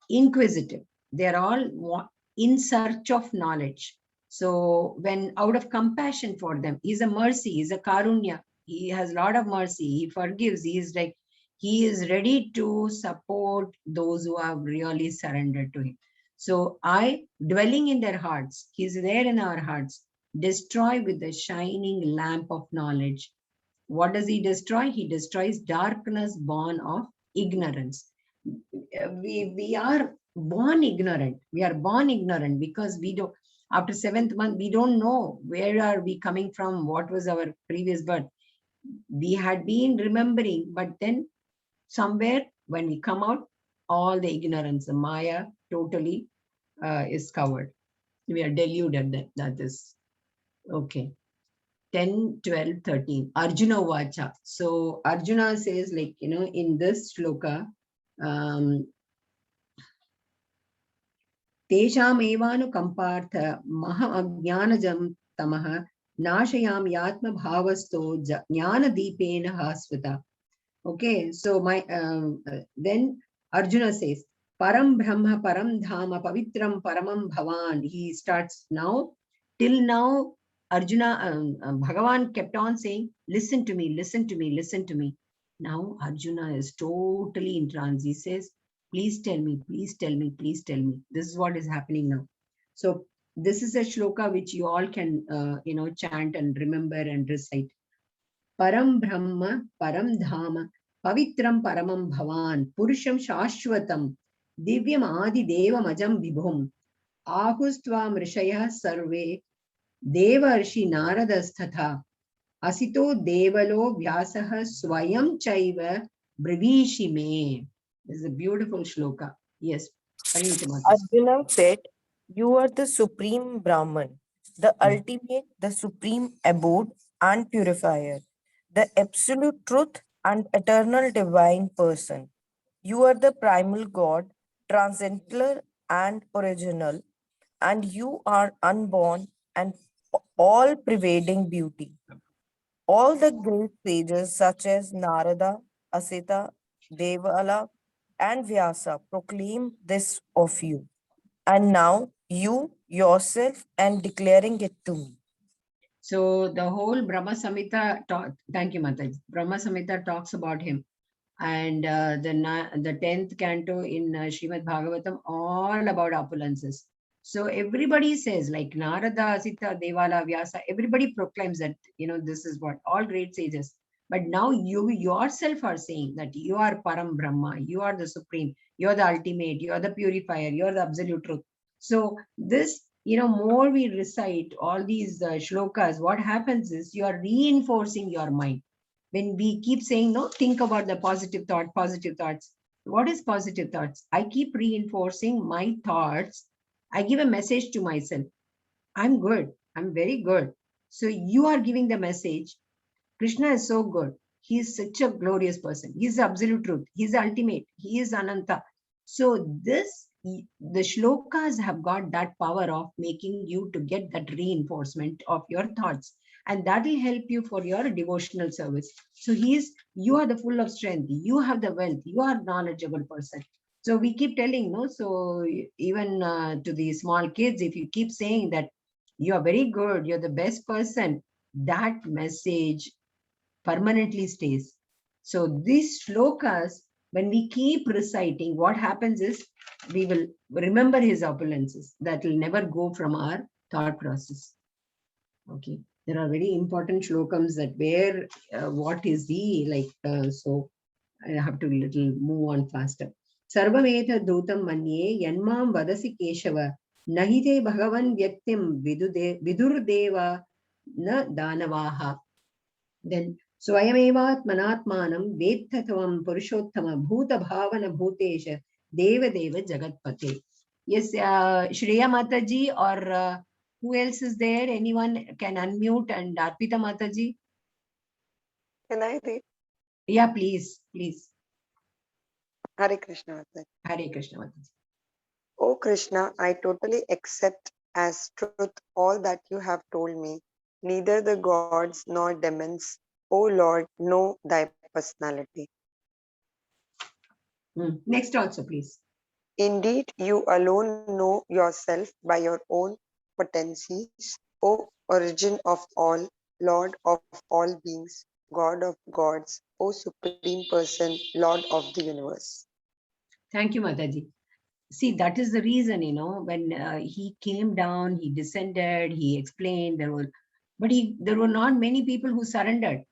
[SPEAKER 1] inquisitive. They are all in search of knowledge. So when out of compassion for them, he's a mercy, he's a karunya. He has a lot of mercy. He forgives. He is like, he is ready to support those who have really surrendered to him. So I, dwelling in their hearts, he's there in our hearts, destroy with the shining lamp of knowledge. What does he destroy? He destroys darkness born of ignorance. We are born ignorant. We are born ignorant because we don't, after 7th month, we don't know where are we coming from, what was our previous birth. We had been remembering, but then somewhere when we come out, all the ignorance, the Maya totally is covered. We are deluded, that is. Okay. 10, 12, 13. Arjuna Vacha. So Arjuna says, like, in this shloka, Tesham evanu kampartha maha ajnanajam tamaha nashayam yatma bhavasto jnana deepena hasvata. Okay, so then Arjuna says, Param Brahma, Param Dhama, Pavitram, Paramam Bhavan. He starts now. Till now, Arjuna, Bhagavan kept on saying, listen to me, listen to me, listen to me. Now Arjuna is totally in trance. He says, please tell me, please tell me, please tell me. This is what is happening now. So this is a shloka which you all can, chant and remember and recite. Param Brahma, Param Dhama, Pavitram Paramam Bhavan, Purusham Shashwatam, Divyam Adi Deva Majam Vibhum, Ahustvam Rishaya Sarve, Deva Arshi Naradasthatha, Asito Devalo Vyasaha Swayam Chaiva Brivishi Me. This is a beautiful shloka. Yes.
[SPEAKER 4] Arjuna said, you are the supreme Brahman, the ultimate, the supreme abode and purifier, the absolute truth and eternal divine person. You are the primal God, transcendental and original, and you are unborn and all-pervading beauty. All the great sages such as Narada, Asita, Devala, and Vyasa proclaim this of you. And now you yourself and declaring it to me.
[SPEAKER 1] So the whole Brahma Samhita, thank you, Mataji. Brahma Samhita talks about him. And the 10th canto in Srimad Bhagavatam, all about opulences. So everybody says, like Narada, Asita, Devala, Vyasa, everybody proclaims that, this is what all great sages. But now you yourself are saying that you are Param Brahma, you are the supreme, you're the ultimate, you're the purifier, you're the absolute truth. So this, more we recite all these shlokas, what happens is you are reinforcing your mind. When we keep saying, no, think about the positive thoughts. What is positive thoughts? I keep reinforcing my thoughts. I give a message to myself. I'm good. I'm very good. So you are giving the message. Krishna is so good. He is such a glorious person. He is the absolute truth. He is the ultimate. He is Ananta. So the shlokas have got that power of making you to get that reinforcement of your thoughts. And that will help you for your devotional service. So you are the full of strength. You have the wealth. You are a knowledgeable person. So we keep telling, no? So even to the small kids, if you keep saying that you are very good, you're the best person, that message permanently stays. So these shlokas, when we keep reciting, what happens is we will remember his opulences. That will never go from our thought process. Okay. There are very important shlokams that where what is the like, so I have to little move on faster. Sarvameta Dhutam Manye Yanmam Vadasi Keshava Nahite Bhagavan Vyaktim Vidurdeva Na Danavaha. Then Swayamevatmanatmanam Vedtatvam Purushottama Bhuta Bhavana Bhutesha Deva Deva Jagatpate. Yes, Shreya Mataji or who else is there? Anyone can unmute, and Arpita Mataji?
[SPEAKER 5] Can I read?
[SPEAKER 1] Yeah, please, please.
[SPEAKER 5] Hare Krishna. Mataji.
[SPEAKER 1] Hare Krishna Mataji.
[SPEAKER 5] Oh Krishna, I totally accept as truth all that you have told me. Neither the gods nor demons, O Lord, know thy personality.
[SPEAKER 1] Next also, please.
[SPEAKER 5] Indeed, you alone know yourself by your own potencies, O origin of all, Lord of all beings, God of gods, O supreme person, Lord of the universe.
[SPEAKER 1] Thank you, Mataji. See, that is the reason, when he came down, he descended, he explained, there were not many people who surrendered.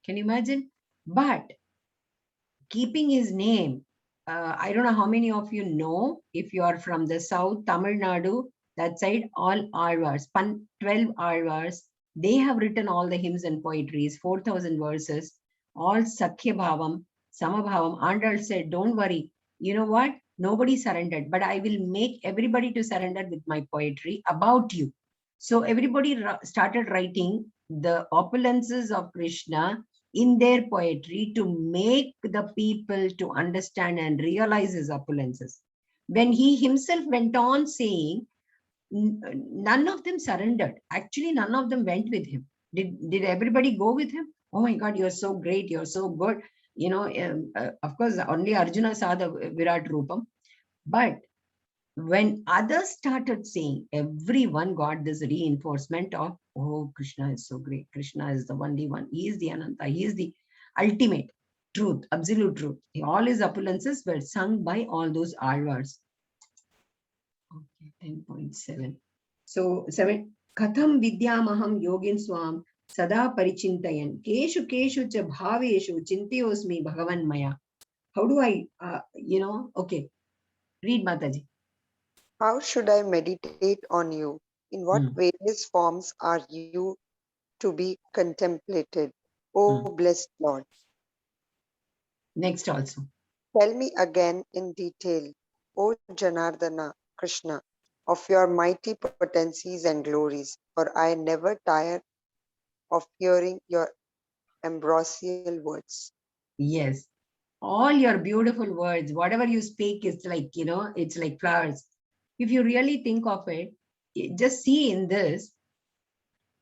[SPEAKER 1] Can you imagine? But keeping his name, I don't know how many of you know, if you are from the south, Tamil Nadu, that side, all Alvars, 12 Alvars, they have written all the hymns and poetries, 4,000 verses, all Sakhya Bhavam, Samabhavam. Andal said, don't worry, you know what? Nobody surrendered, but I will make everybody to surrender with my poetry about you. So everybody started writing the opulences of Krishna in their poetry to make the people to understand and realize his opulences. When he himself went on saying, none of them surrendered. Actually, none of them went with him. Did everybody go with him? Oh my God, you're so great. You're so good. Of course, only Arjuna saw the Virat Rupam. But when others started saying, everyone got this reinforcement of, oh, Krishna is so great. Krishna is the only one. He is the Ananta. He is the ultimate truth, absolute truth. All his opulences were sung by all those Alvars. Okay, 10.7. So 7. Katham vidyamaham yogin swam sada parichintayan keshu keshu cha bhaveshu chintayosmi bhagavan maya. How do I, okay. Read, Mataji.
[SPEAKER 5] How should I meditate on you? In what various forms are you to be contemplated, O blessed Lord?
[SPEAKER 1] Next also.
[SPEAKER 5] Tell me again in detail, O Janardana Krishna, of your mighty potencies and glories, for I never tire of hearing your ambrosial words.
[SPEAKER 1] Yes. All your beautiful words, whatever you speak is like, it's like flowers. If you really think of it, just see in this,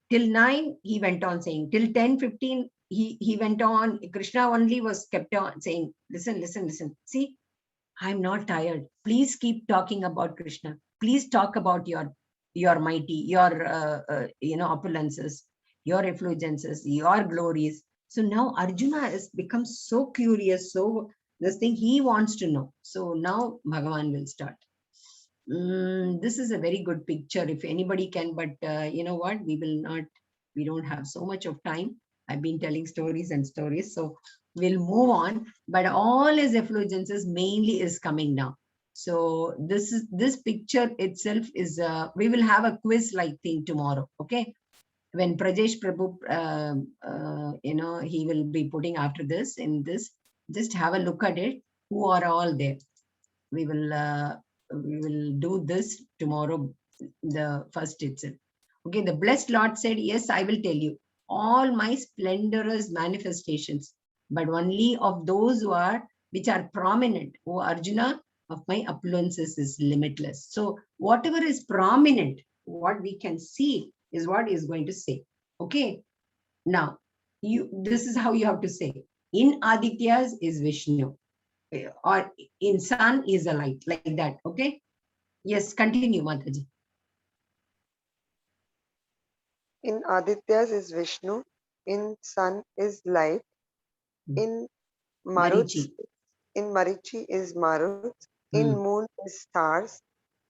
[SPEAKER 1] till 9, he went on saying, till 10, 15, he went on, Krishna only was kept on saying, listen, listen, listen. See, I'm not tired. Please keep talking about Krishna. Please talk about your mighty, your, opulences, your effulgences, your glories. So now Arjuna has become so curious. So this thing he wants to know. So now Bhagavan will start. This is a very good picture if anybody can, but you know what, we don't have so much of time. I've been telling stories and stories, so we'll move on. But all his effulgences mainly is coming now. So this picture itself is we will have a quiz like thing tomorrow, okay? When Prajesh Prabhu he will be putting after this in this, just have a look at it, who are all there. We will do this tomorrow, the first itself. Okay, the blessed Lord said, yes, I will tell you all my splendorous manifestations, but only of those which are prominent. O Arjuna, of my opulences is limitless. So whatever is prominent, what we can see is what is going to say. Okay, now this is how you have to say. In Adityas is Vishnu, or in sun is a light, like that. Okay, yes, continue, Mataji.
[SPEAKER 5] In Adityas is Vishnu, in sun is light, in Maruts,
[SPEAKER 1] Marichi.
[SPEAKER 5] in Marichi is Marut, in moon is stars,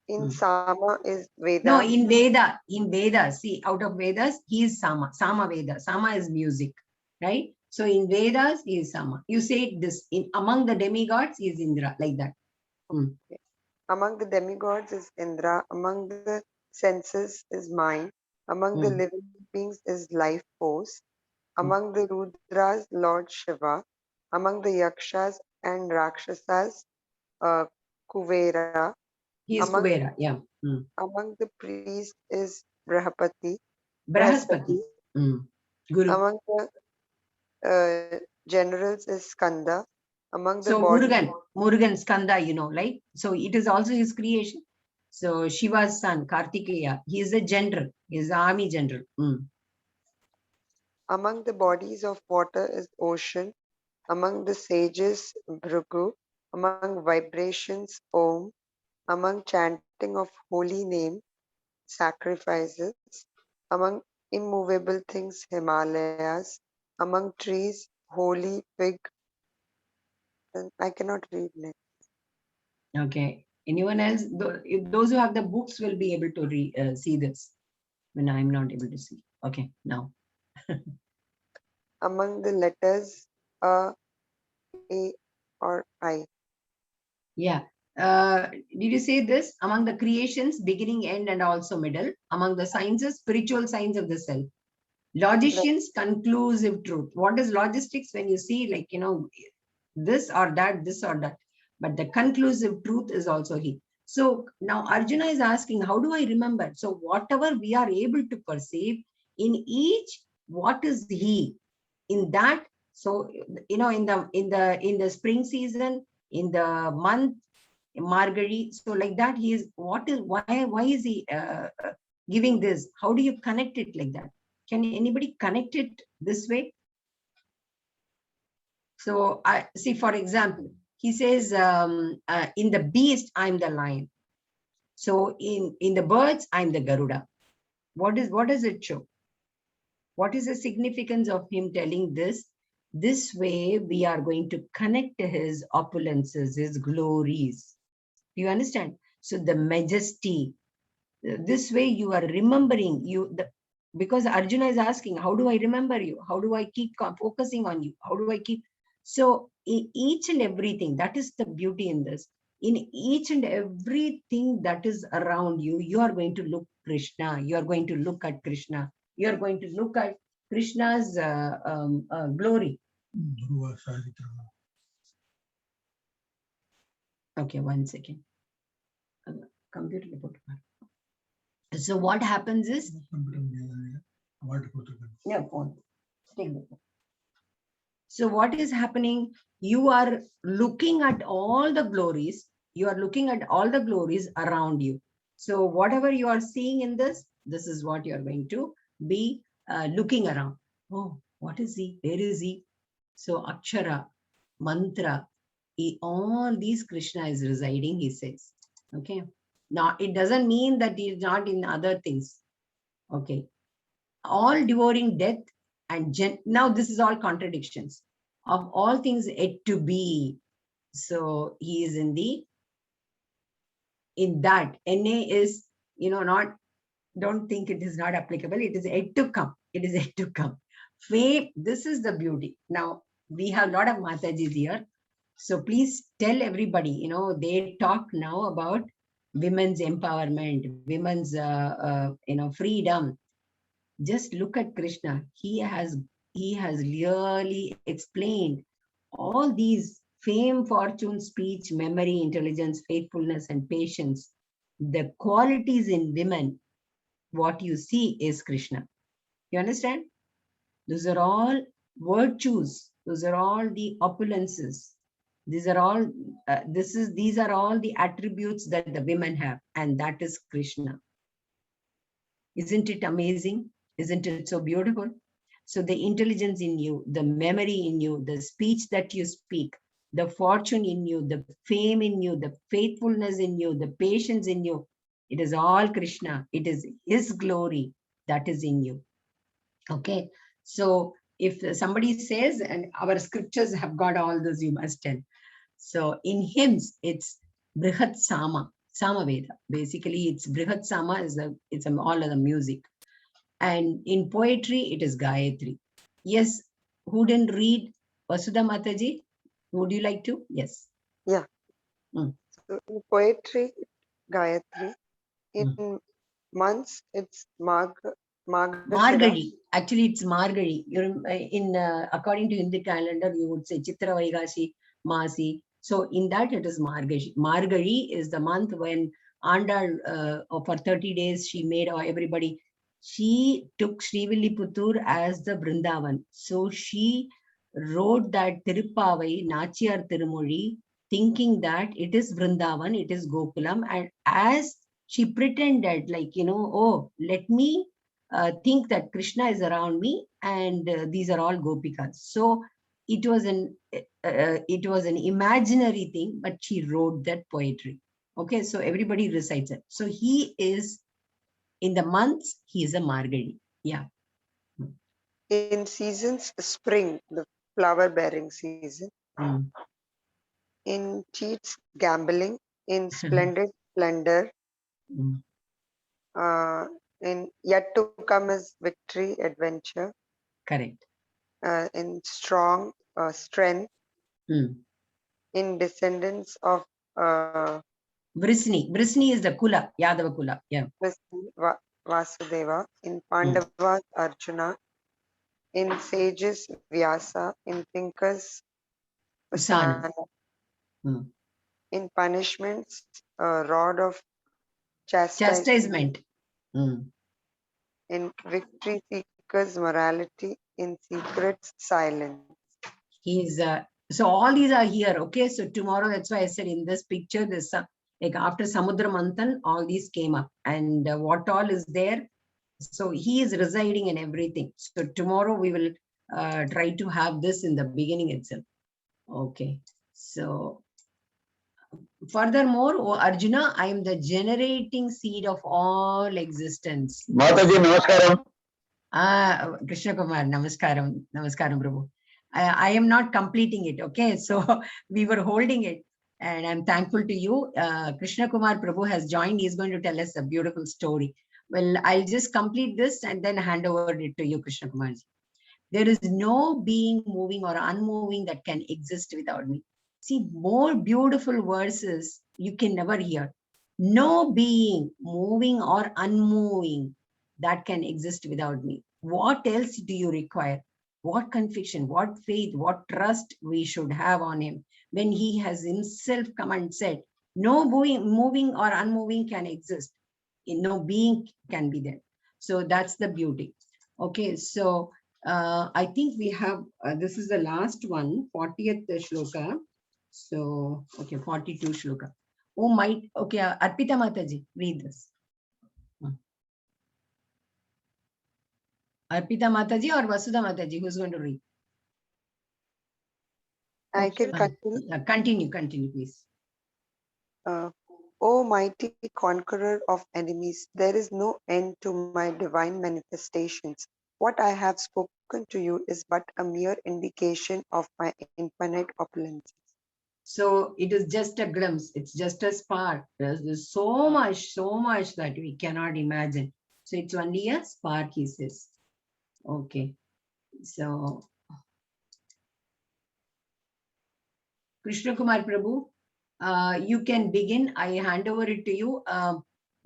[SPEAKER 5] in Sama is
[SPEAKER 1] No,
[SPEAKER 5] Veda.
[SPEAKER 1] in Veda, see, out of Vedas, he is Sama. Sama Veda. Sama is music, right? So in Vedas, he is Sama. You say this, in among the demigods, he is Indra, like that.
[SPEAKER 5] Among the demigods is Indra, among the senses is mind, among the living beings is life force, among the Rudras, Lord Shiva, among the Yakshas and Rakshasas, Kuvera,
[SPEAKER 1] He is Kubera, yeah.
[SPEAKER 5] among the priests is Brahapati,
[SPEAKER 1] Brahaspati. Guru.
[SPEAKER 5] among the generals is Skanda, among the
[SPEAKER 1] So
[SPEAKER 5] bodies
[SPEAKER 1] Murugan, Skanda, like, so it is also his creation. So Shiva's son, Kartikeya, he is a general, he is the army general.
[SPEAKER 5] among the bodies of water is ocean, among the sages Bhrigu, among vibrations Om, among chanting of holy name sacrifices, among immovable things Himalayas, among trees holy fig. And I cannot read next.
[SPEAKER 1] Okay. Anyone else? If those who have the books will be able to see this when I'm not able to see. Okay, now.
[SPEAKER 5] Among the letters A, or I.
[SPEAKER 1] Yeah. Did you say this? Among the creations, beginning, end, and also middle. Among the sciences, spiritual science of the self. Logicians, conclusive truth. What is logistics? When you see, like, this or that, this or that. But the conclusive truth is also he. So now Arjuna is asking, how do I remember? So whatever we are able to perceive in each, what is he? In that, so in the spring season, in the month Margari, so like that, he is why is he giving this? How do you connect it like that? Can anybody connect it this way? So I see, for example, he says, in the beast, I'm the lion. So in the birds, I'm the Garuda. What does it show? What is the significance of him telling this? This way, we are going to connect his opulences, his glories. Do you understand? So the majesty, this way you are remembering because Arjuna is asking, how do I remember you? How do I keep focusing on you? How do I keep? So in each and everything, that is the beauty in this. In each and everything that is around you, you are going to look Krishna. You are going to look at Krishna. You are going to look at Krishna's glory. Okay, 1 second. Computer report. So what happens is, yeah, phone. Take the phone. So what is happening? You are looking at all the glories. You are looking at all the glories around you. So whatever you are seeing in this is what you are going to be looking around. Oh, what is he? Where is he? So Akshara, Mantra, all these Krishna is residing, he says. Okay. Now, it doesn't mean that he is not in other things. Okay. All devouring death and now this is all contradictions of all things yet to be. So he is in the in that. Na is, not, don't think it is not applicable. It is yet to come. It is yet to come. Fame, this is the beauty. Now, we have a lot of Matajis here. So please tell everybody, they talk now about women's empowerment, women's, freedom. Just look at Krishna. He has clearly explained all these fame, fortune, speech, memory, intelligence, faithfulness, and patience. The qualities in women, what you see is Krishna. You understand? Those are all virtues. Those are all the opulences. These are all, these are all the attributes that the women have, and that is Krishna. Isn't it amazing? Isn't it so beautiful? So the intelligence in you, the memory in you, the speech that you speak, the fortune in you, the fame in you, the faithfulness in you, the patience in you, it is all Krishna. It is his glory that is in you. Okay. So if somebody says, and our scriptures have got all this, you must tell. So in hymns, it's Brihat Sama, Samaveda. Basically, it's Brihat Sama is all of the music. And in poetry, it is Gayatri. Yes, who didn't read Vasudha Mataji? Would you like to? Yes.
[SPEAKER 5] Yeah.
[SPEAKER 1] Mm.
[SPEAKER 5] So in poetry, Gayatri. In months, it's
[SPEAKER 1] Margari. Actually, it's Margari. According to Hindu calendar, you would say Chitra Vaigashi, Masi. So in that, it is Margari. Margari is the month when Andal, for 30 days, she made everybody. She took Srivilliputtur as the Vrindavan. So she wrote that Tirupavai, Nachiyar Tirumozhi, thinking that it is Vrindavan, it is Gokulam. And as she pretended, like, oh, let me think that Krishna is around me, and these are all Gopikas. So it was an imaginary thing, but she wrote that poetry. Okay, so everybody recites it. So he is, in the months, he is a Margari. Yeah.
[SPEAKER 5] In seasons, spring, the flower bearing season.
[SPEAKER 1] Mm.
[SPEAKER 5] In cheats, gambling. In splendid, splendor.
[SPEAKER 1] Mm.
[SPEAKER 5] In yet to come is victory, adventure.
[SPEAKER 1] Correct.
[SPEAKER 5] In strong, strength.
[SPEAKER 1] Mm.
[SPEAKER 5] In descendants of
[SPEAKER 1] Vrisni. Vrisni is the Kula, Yadava Kula. Yeah.
[SPEAKER 5] Vasudeva. In Pandavas, Arjuna. In sages, Vyasa. In thinkers,
[SPEAKER 1] Usana.
[SPEAKER 5] Usana. In punishments, rod of chastisement.
[SPEAKER 1] Chastisement. Mm.
[SPEAKER 5] In victory seekers, morality. In secrets, silence.
[SPEAKER 1] He's so all these are here. Okay, so tomorrow, that's why I said in this picture, this like after Samudra Manthan, all these came up, and what all is there. So he is residing in everything. So tomorrow we will try to have this in the beginning itself. Okay, so furthermore, oh Arjuna, I am the generating seed of all existence.
[SPEAKER 6] Mataji, namaskaram.
[SPEAKER 1] Krishna Kumar, namaskaram, namaskaram, Prabhu. I am not completing it, okay? So we were holding it, and I'm thankful to you. Krishna Kumar Prabhu has joined. He's going to tell us a beautiful story. Well, I'll just complete this and then hand over it to you, Krishna Kumar. There is no being moving or unmoving that can exist without me. See, more beautiful verses you can never hear. No being moving or unmoving that can exist without me. What else do you require? What conviction, what faith, what trust we should have on him when he has himself come and said, no moving or unmoving can exist. No being can be there. So that's the beauty. Okay, so I think we have, this is the last one, 40th shloka. So, okay, 42 shloka. Oh my, okay, Arpita Mataji, read this. Arpita Mataji or Vasudha Mataji, who's going to read?
[SPEAKER 5] I can continue.
[SPEAKER 1] Continue, please.
[SPEAKER 5] O mighty conqueror of enemies, there is no end to my divine manifestations. What I have spoken to you is but a mere indication of my infinite opulences.
[SPEAKER 1] So it is just a glimpse. It's just a spark. There's so much that we cannot imagine. So it's only a spark, he says. Okay. So Krishna Kumar Prabhu, you can begin. I hand over it to you.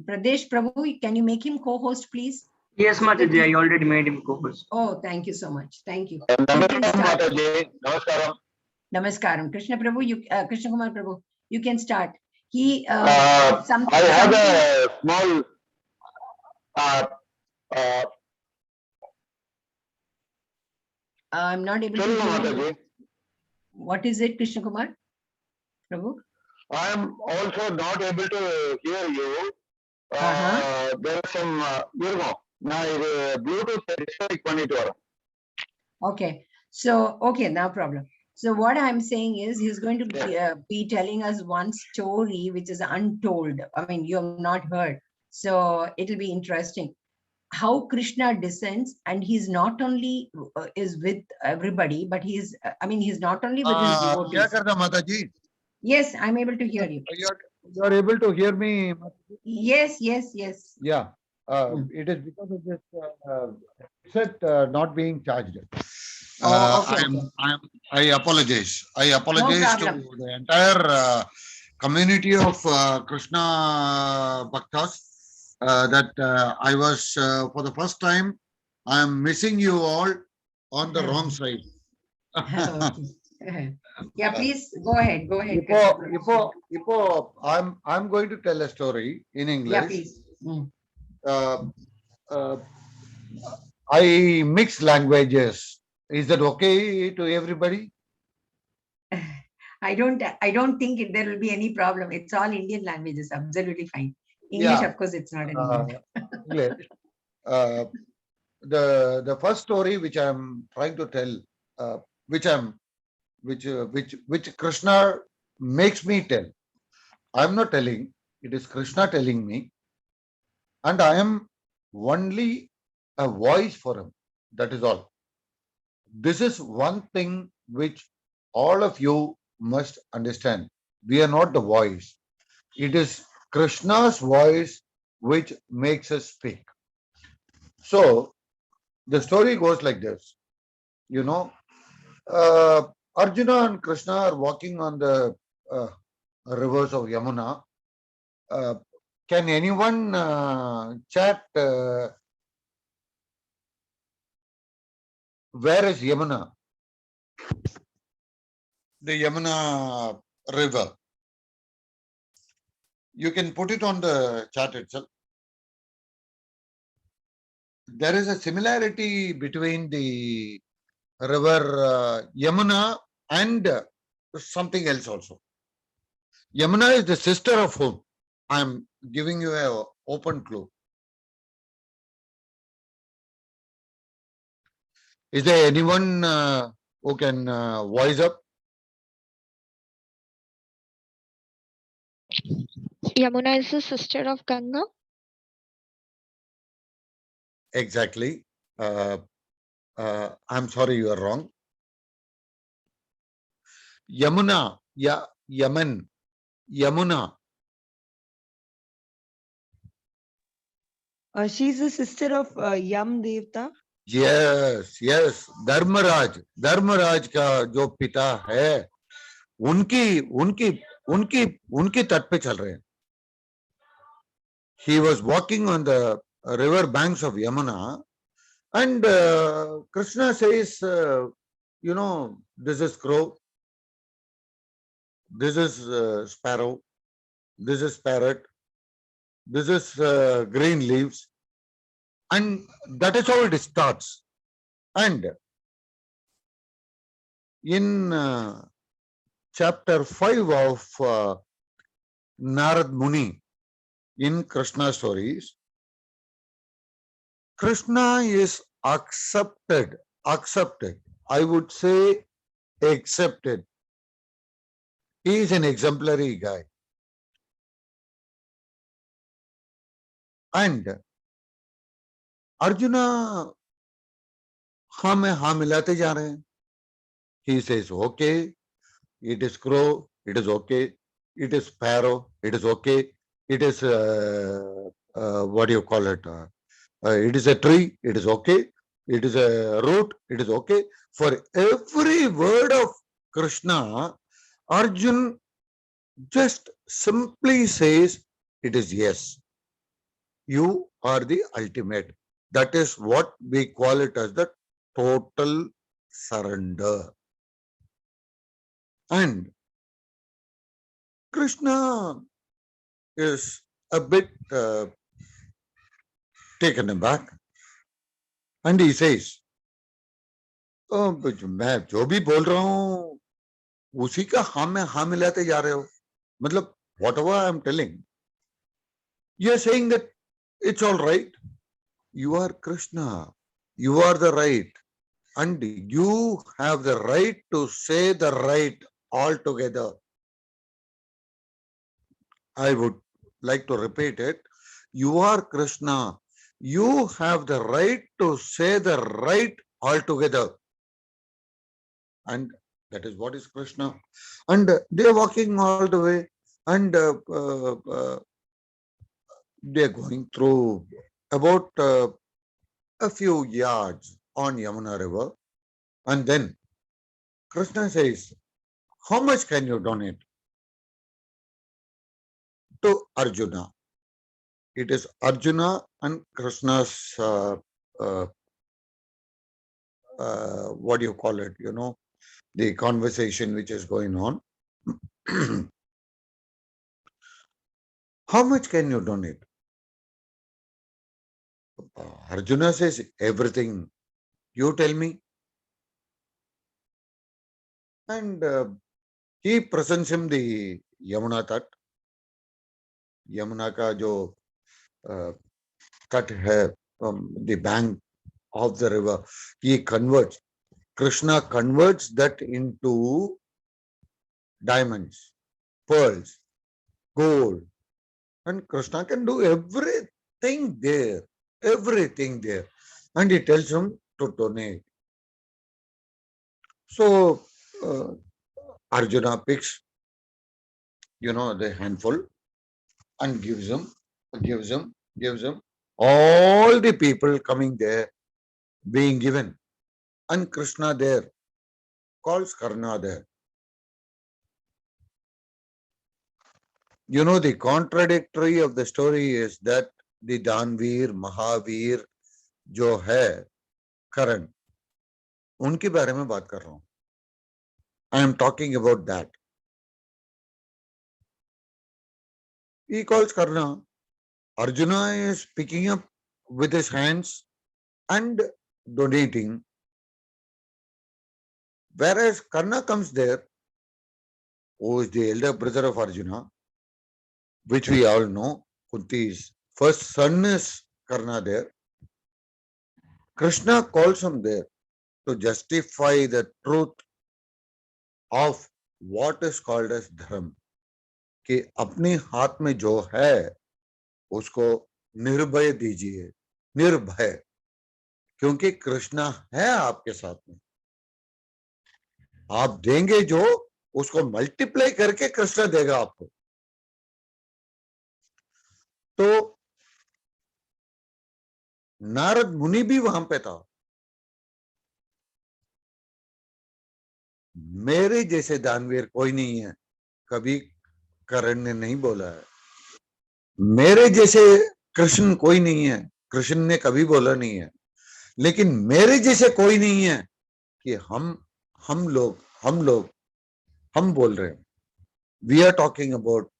[SPEAKER 1] Pradesh Prabhu, can you make him co-host, please?
[SPEAKER 2] Yes, Mataji, I already made him co-host.
[SPEAKER 1] Oh, thank you so much. Thank you. You can start.
[SPEAKER 6] Namaskaram.
[SPEAKER 1] Namaskaram. Krishna Prabhu, Krishna Kumar Prabhu, you can start. He
[SPEAKER 6] I have a small uh, uh,
[SPEAKER 1] I'm not able
[SPEAKER 6] tell
[SPEAKER 1] to
[SPEAKER 6] me,
[SPEAKER 1] hear you.
[SPEAKER 6] Mataji.
[SPEAKER 1] What is it, Krishna Kumar Prabhu?
[SPEAKER 6] I am also not able to hear you. There is some my Bluetooth disconnect பண்ணிட்டு வரேன்.
[SPEAKER 1] Okay. So, okay, no problem. So what I'm saying is he's going to be telling us one story which is untold. I mean, you have not heard. So it'll be interesting. How Krishna descends, and he's not only is with everybody, but he's, I mean, he's not only with his
[SPEAKER 6] क्या
[SPEAKER 1] devotees.
[SPEAKER 6] करता माताजी?
[SPEAKER 1] Yes, I'm able to hear you.
[SPEAKER 6] You are able to hear me, Mataji?
[SPEAKER 1] Yes, yes, yes.
[SPEAKER 6] Yeah. It is because of this set not being charged.
[SPEAKER 1] Okay,
[SPEAKER 6] I apologize. I apologize to
[SPEAKER 1] problem.
[SPEAKER 6] the entire community of Krishna Bhaktas that I was for the first time. I am missing you all on the wrong side.
[SPEAKER 1] Okay. Yeah, please go ahead. Go ahead.
[SPEAKER 6] I'm going to tell a story in English.
[SPEAKER 1] Yeah, please.
[SPEAKER 6] I mix languages. Is that okay to everybody?
[SPEAKER 1] I don't think there will be any problem. It's all Indian languages. Absolutely fine. English,
[SPEAKER 6] Yeah.
[SPEAKER 1] of course, it's not an
[SPEAKER 6] English. The first story which I'm trying to tell, which Krishna makes me tell. I'm not telling. It is Krishna telling me, and I am only a voice for him. That is all. This is one thing which all of you must understand. We are not the voice. It is Krishna's voice which makes us speak. So the story goes like this. You know, Arjuna and Krishna are walking on the rivers of Yamuna. Can anyone chat where is Yamuna? The Yamuna river. You can put it on the chart itself. There is a similarity between the river Yamuna and something else also. Yamuna is the sister of whom? I am giving you an open clue. Is there anyone who can voice up?
[SPEAKER 7] Yamuna is the sister of Ganga.
[SPEAKER 6] Exactly. I'm sorry, you are wrong. Yamuna, Yaman, Yamuna.
[SPEAKER 8] She's the sister of Yam Devta.
[SPEAKER 6] Yes, yes. Dharmaraj का जो पिता है, उनकी तट पे चल रहे हैं. He was walking on the river banks of Yamuna, and Krishna says, you know, this is crow, this is sparrow, this is parrot, this is green leaves, and that is how it starts. And in chapter 5 of Narad Muni, in Krishna stories, Krishna is accepted. I would say accepted. He is an exemplary guy. And Arjuna, हाँ मिलाते जा रहे हैं. He says, okay, it is crow, it is okay. It is sparrow, it is okay. It is, what do you call it? It is a tree, it is okay. It is a root, it is okay. For every word of Krishna, Arjun just simply says, it is yes. You are the ultimate. That is what we call it as the total surrender. And Krishna is a bit taken aback. And he says, "Oh, मैं जो भी बोल रहा हूं उसी का हाँ मिलाते जा रहे हो, मतलब whatever I am telling, you are saying that it's all right. You are Krishna, you are the right, and you have the right to say the right altogether." I would like to repeat it. You are Krishna, you have the right to say the right altogether. And that is what is Krishna. And they are walking all the way, and they are going through about a few yards on Yamuna River. And then Krishna says, "How much can you donate?" To Arjuna. It is Arjuna and Krishna's, what do you call it? You know, the conversation which is going on. How much can you donate? Arjuna says, "Everything. You tell me." And he presents him the Yamuna Tat. Yamuna का जो तट है, the bank of the river, he converts. Krishna converts that into diamonds, pearls, gold, and Krishna can do everything there, and he tells him to donate. So Arjuna picks, the handful and gives him. All the people coming there being given, and Krishna there calls Karna there. The contradictory of the story is that the Danveer, Mahavir जो है करण, उनके बारे में बात कर रहा हूं. I am talking about that. He calls Karna. Arjuna is picking up with his hands and donating. Whereas Karna comes there, who is the elder brother of Arjuna, which we all know, Kunti's first son is Karna there. Krishna calls him there to justify the truth of what is called as dharma. कि अपने हाथ में जो है उसको निर्भय दीजिए, निर्भय, क्योंकि कृष्णा है आपके साथ में. आप देंगे जो, उसको मल्टीप्लाई करके कृष्ण देगा आपको. तो नारद मुनि भी वहां पे था. मेरे जैसे दानवीर कोई नहीं है, कभी करण ने नहीं बोला है. मेरे जैसे कृष्ण कोई नहीं है, कृष्ण ने कभी बोला नहीं है. लेकिन मेरे जैसे कोई नहीं है कि हम बोल रहे हैं. वी आर टॉकिंग अबाउट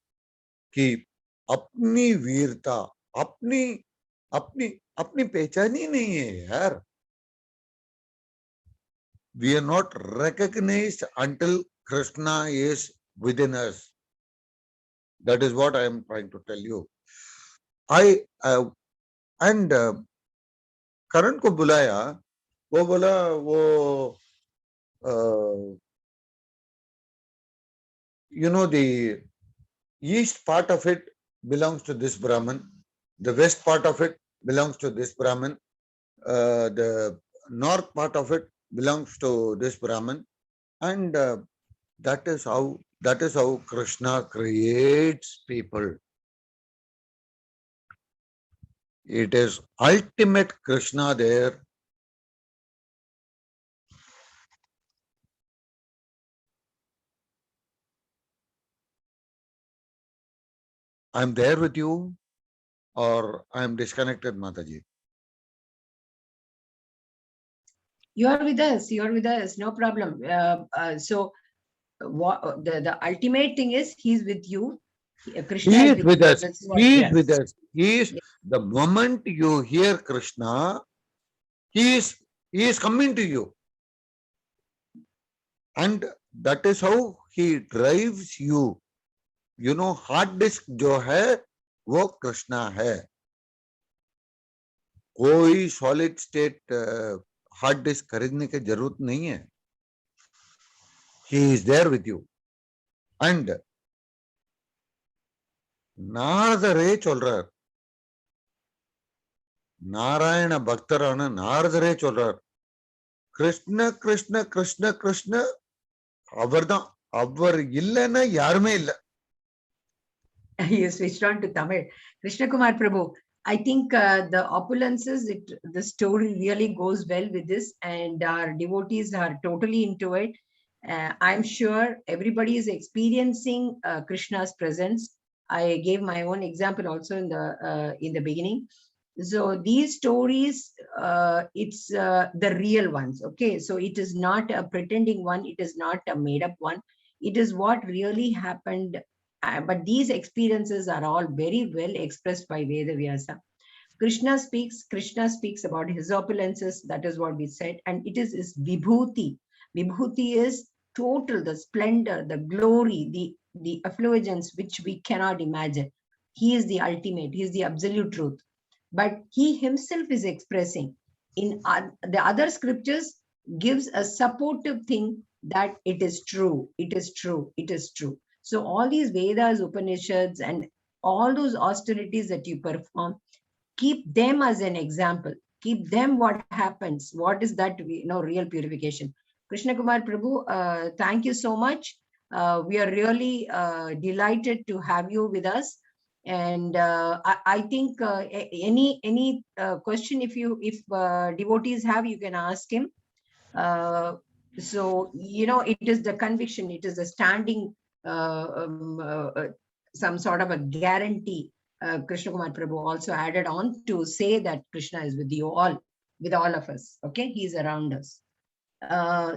[SPEAKER 6] कि अपनी वीरता, अपनी अपनी अपनी पहचान ही नहीं है यार. We are not recognized until Krishna is within us. That is what I am trying to tell you. And करण को बुलाया, वो बोला वो the east part of it belongs to this Brahman, the west part of it belongs to this Brahman, the north part of it belongs to this Brahman, and That is how Krishna creates people. It is ultimate Krishna there. I'm there with you, or I'm disconnected, Mataji.
[SPEAKER 1] You are with us. You are with us. No problem. So, what the ultimate thing is, he's with you. Krishna
[SPEAKER 6] He
[SPEAKER 1] is
[SPEAKER 6] is
[SPEAKER 1] with
[SPEAKER 6] with
[SPEAKER 1] you.
[SPEAKER 6] us.
[SPEAKER 1] That's what.
[SPEAKER 6] He is
[SPEAKER 1] Yes.
[SPEAKER 6] with us. He is
[SPEAKER 1] Yes.
[SPEAKER 6] the moment you hear Krishna, he is coming to you. And that is how he drives you. You know, hard disk जो है वो कृष्णा है. कोई solid state hard disk खरीदने की जरूरत नहीं है. He is there with you. And நாரதரே சொல்றார், நாராயண பக்தரான நாரதரே சொல்றார், கிருஷ்ண கிருஷ்ண கிருஷ்ண கிருஷ்ண அவர்தான், அவர் இல்லைன்னா யாருமே இல்லை.
[SPEAKER 1] You switched on to Tamil. Krishna Kumar Prabhu, I think the opulences, the story really goes well with this, and our devotees are totally into it. I'm sure everybody is experiencing Krishna's presence. I gave my own example also in the beginning. So these stories, it's the real ones. Okay, so it is not a pretending one. It is not a made up one. It is what really happened. But these experiences are all very well expressed by Vedavyasa. Krishna speaks about his opulences. That is what we said. And it is his vibhuti. Vibhuti is total, the splendor, the glory, the effulgence which we cannot imagine. He is the ultimate. He is the absolute truth. But he himself is expressing. In the other scriptures gives a supportive thing that it is true, it is true, it is true. So all these Vedas, Upanishads, and all those austerities that you perform, keep them as an example. Keep them what happens. What is that, real purification? Krishna Kumar Prabhu, thank you so much. We are really delighted to have you with us. And I think any question, if devotees have, you can ask him. So, it is the conviction, it is a standing, some sort of a guarantee. Krishna Kumar Prabhu also added on to say that Krishna is with you all, with all of us. Okay, he's around us.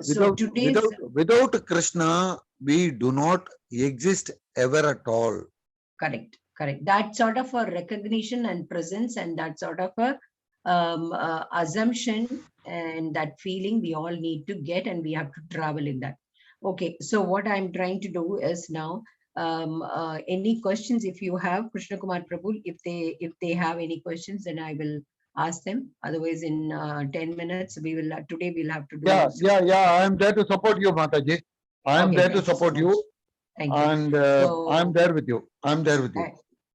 [SPEAKER 1] So today's
[SPEAKER 6] Without Krishna, we do not exist ever at all.
[SPEAKER 1] correct. That sort of a recognition and presence, and that sort of a assumption and that feeling we all need to get, and we have to travel in that. Okay, so what I'm trying to do is now, any questions if you have, Krishna Kumar Prabhu, if they have any questions, then I will ask them. Otherwise, in 10 minutes, today we'll have to do.
[SPEAKER 6] Yeah. I'm there to support you, Mataji. I'm
[SPEAKER 1] Okay,
[SPEAKER 6] there to
[SPEAKER 1] thank you so
[SPEAKER 6] support you.
[SPEAKER 1] much. Thank you.
[SPEAKER 6] And
[SPEAKER 1] So-
[SPEAKER 6] I'm there with you.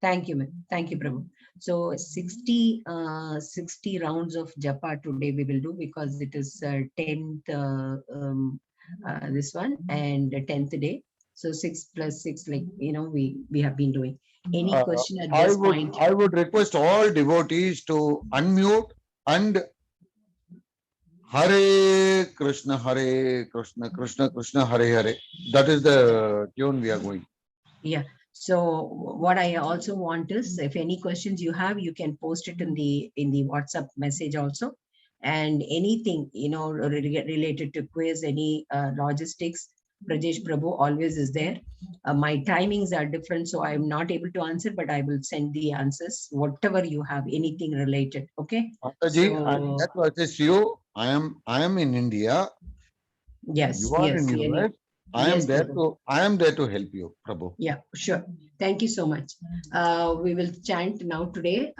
[SPEAKER 1] Thank you, ma'am. Thank you, Prabhu. So 60 rounds of japa today we will do, because it is 10th this one, and the 10th day. So 6 plus 6, like we have been doing. Any question at this point?
[SPEAKER 6] I would request all devotees to unmute and Hare Krishna, Krishna Krishna, Hare Hare. That is the tune we are going.
[SPEAKER 1] Yeah. So what I also want is, if any questions you have, you can post it in the WhatsApp message also. And anything, related to quiz, any logistics, Brajesh Prabhu always is there. My timings are different, so I'm not able to answer, but I will send the answers, whatever you have, anything related. Okay.
[SPEAKER 6] Mataji,
[SPEAKER 1] So-
[SPEAKER 6] I'm there to assist you. I am in India.
[SPEAKER 1] Yes.
[SPEAKER 6] You are
[SPEAKER 1] yes,
[SPEAKER 6] in
[SPEAKER 1] really.
[SPEAKER 6] US. I
[SPEAKER 1] Yes, Prabhu.
[SPEAKER 6] am there to help you, Prabhu.
[SPEAKER 1] Yeah, sure. Thank you so much. We will chant now today.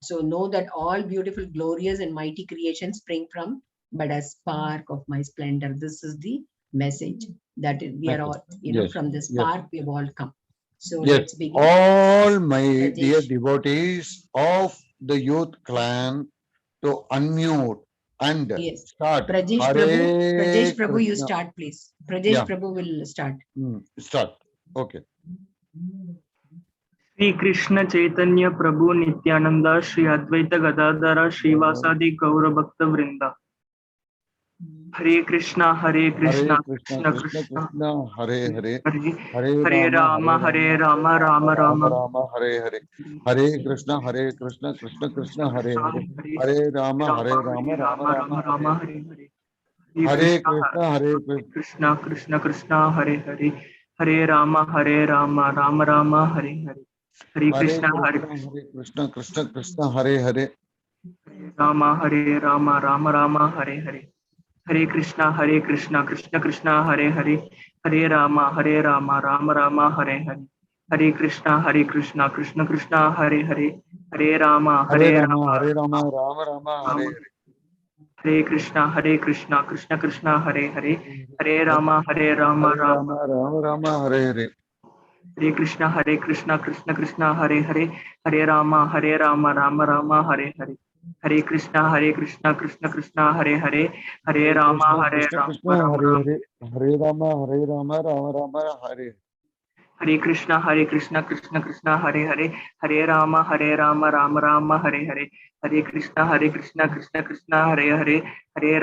[SPEAKER 1] So know that all beautiful, glorious, and mighty creations spring from but a spark of my splendor. This is the message that we are all,
[SPEAKER 6] Yes,
[SPEAKER 1] from the
[SPEAKER 6] yes.
[SPEAKER 1] spark we have all come. So
[SPEAKER 6] Yes,
[SPEAKER 1] let's begin.
[SPEAKER 6] all my dear
[SPEAKER 1] Rajesh.
[SPEAKER 6] devotees of the youth clan to unmute and
[SPEAKER 1] Yes.
[SPEAKER 6] start.
[SPEAKER 1] Prajesh
[SPEAKER 6] Hare
[SPEAKER 1] Prabhu, you
[SPEAKER 6] Krishna.
[SPEAKER 1] start, please. Prajesh
[SPEAKER 6] Yeah.
[SPEAKER 1] Prabhu will start.
[SPEAKER 6] Start. Okay.
[SPEAKER 2] Shri Krishna Chaitanya प्रभु नित्यानंद श्री अद्वैत गदाधर श्रीवासादि गौर भक्त वृंदा हरे Krishna Krishna
[SPEAKER 6] Krishna
[SPEAKER 2] Krishna
[SPEAKER 6] Hare Hare.
[SPEAKER 2] Hare
[SPEAKER 6] Hare
[SPEAKER 2] Ram Ram Ram
[SPEAKER 6] Rama Hare Hare. Hare Krishna Krishna Krishna Hare Hare. Hare Rama Rama Rama Hare Hare. Hare Krishna
[SPEAKER 2] Krishna Krishna Hare Hare Hare Ram Ram Ram Hare Hare Hare Krishna
[SPEAKER 6] Krishna Krishna Hare Hare.
[SPEAKER 2] Ram Ram Ram Hare Hare Hare Krishna Krishna Krishna Hare Hare Hare Ram Ram Ram Hare Hare Hare Krishna Krishna Krishna Hare Hare Hare Ram
[SPEAKER 6] Hare Rama Rama Hare Hare.
[SPEAKER 2] Hare Krishna Krishna Krishna Hare Hare Hare Ram Ram
[SPEAKER 6] Rama Hare Hare.
[SPEAKER 2] Hare Krishna Krishna Krishna Hare Hare Hare Ram Ram Ram Hare Hare Hare Krishna Krishna Krishna Hare Hare Hare Ram
[SPEAKER 6] Krishna Hare Hare. Hare Rama Rama Hare.
[SPEAKER 2] Hare Krishna Krishna Krishna Hare Hare Hare Ram Ram Ram Hare Hare Hare Krishna Krishna Krishna Hare Hare Hare Ram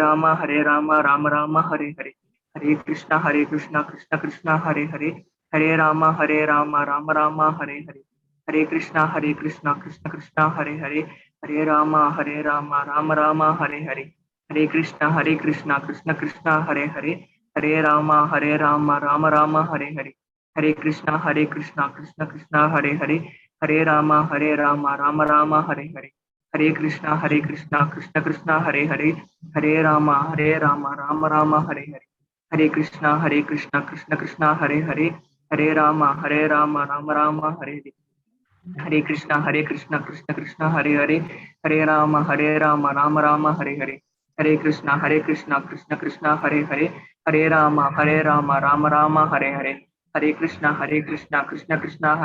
[SPEAKER 2] Ram Ram Hare Hare Hare Krishna Krishna Krishna Hare Hare Hare Ram Ram Ram Hare Hare Hare Krishna Krishna Krishna Hare Hare Hare Ram Ram Ram Hare Hare Hare Krishna Krishna Krishna Hare Hare Hare Ram Ram Ram Hare Hare Hare Krishna Krishna Krishna Hare Hare Hare Ram Ram Ram Hare Hare Hare Krishna Krishna Krishna Hare Hare Hare Ram Ram Ram Hare Hare Hare Krishna Krishna Krishna Hare Hare Hare Ram Ram Ram Hare Hare Hare Krishna Krishna Krishna Hare Hare Hare Ram Ram Ram Hare Hare Hare Krishna Krishna Krishna Hare Hare Hare Ram Ram Ram Hare Hare Hare Krishna Krishna Krishna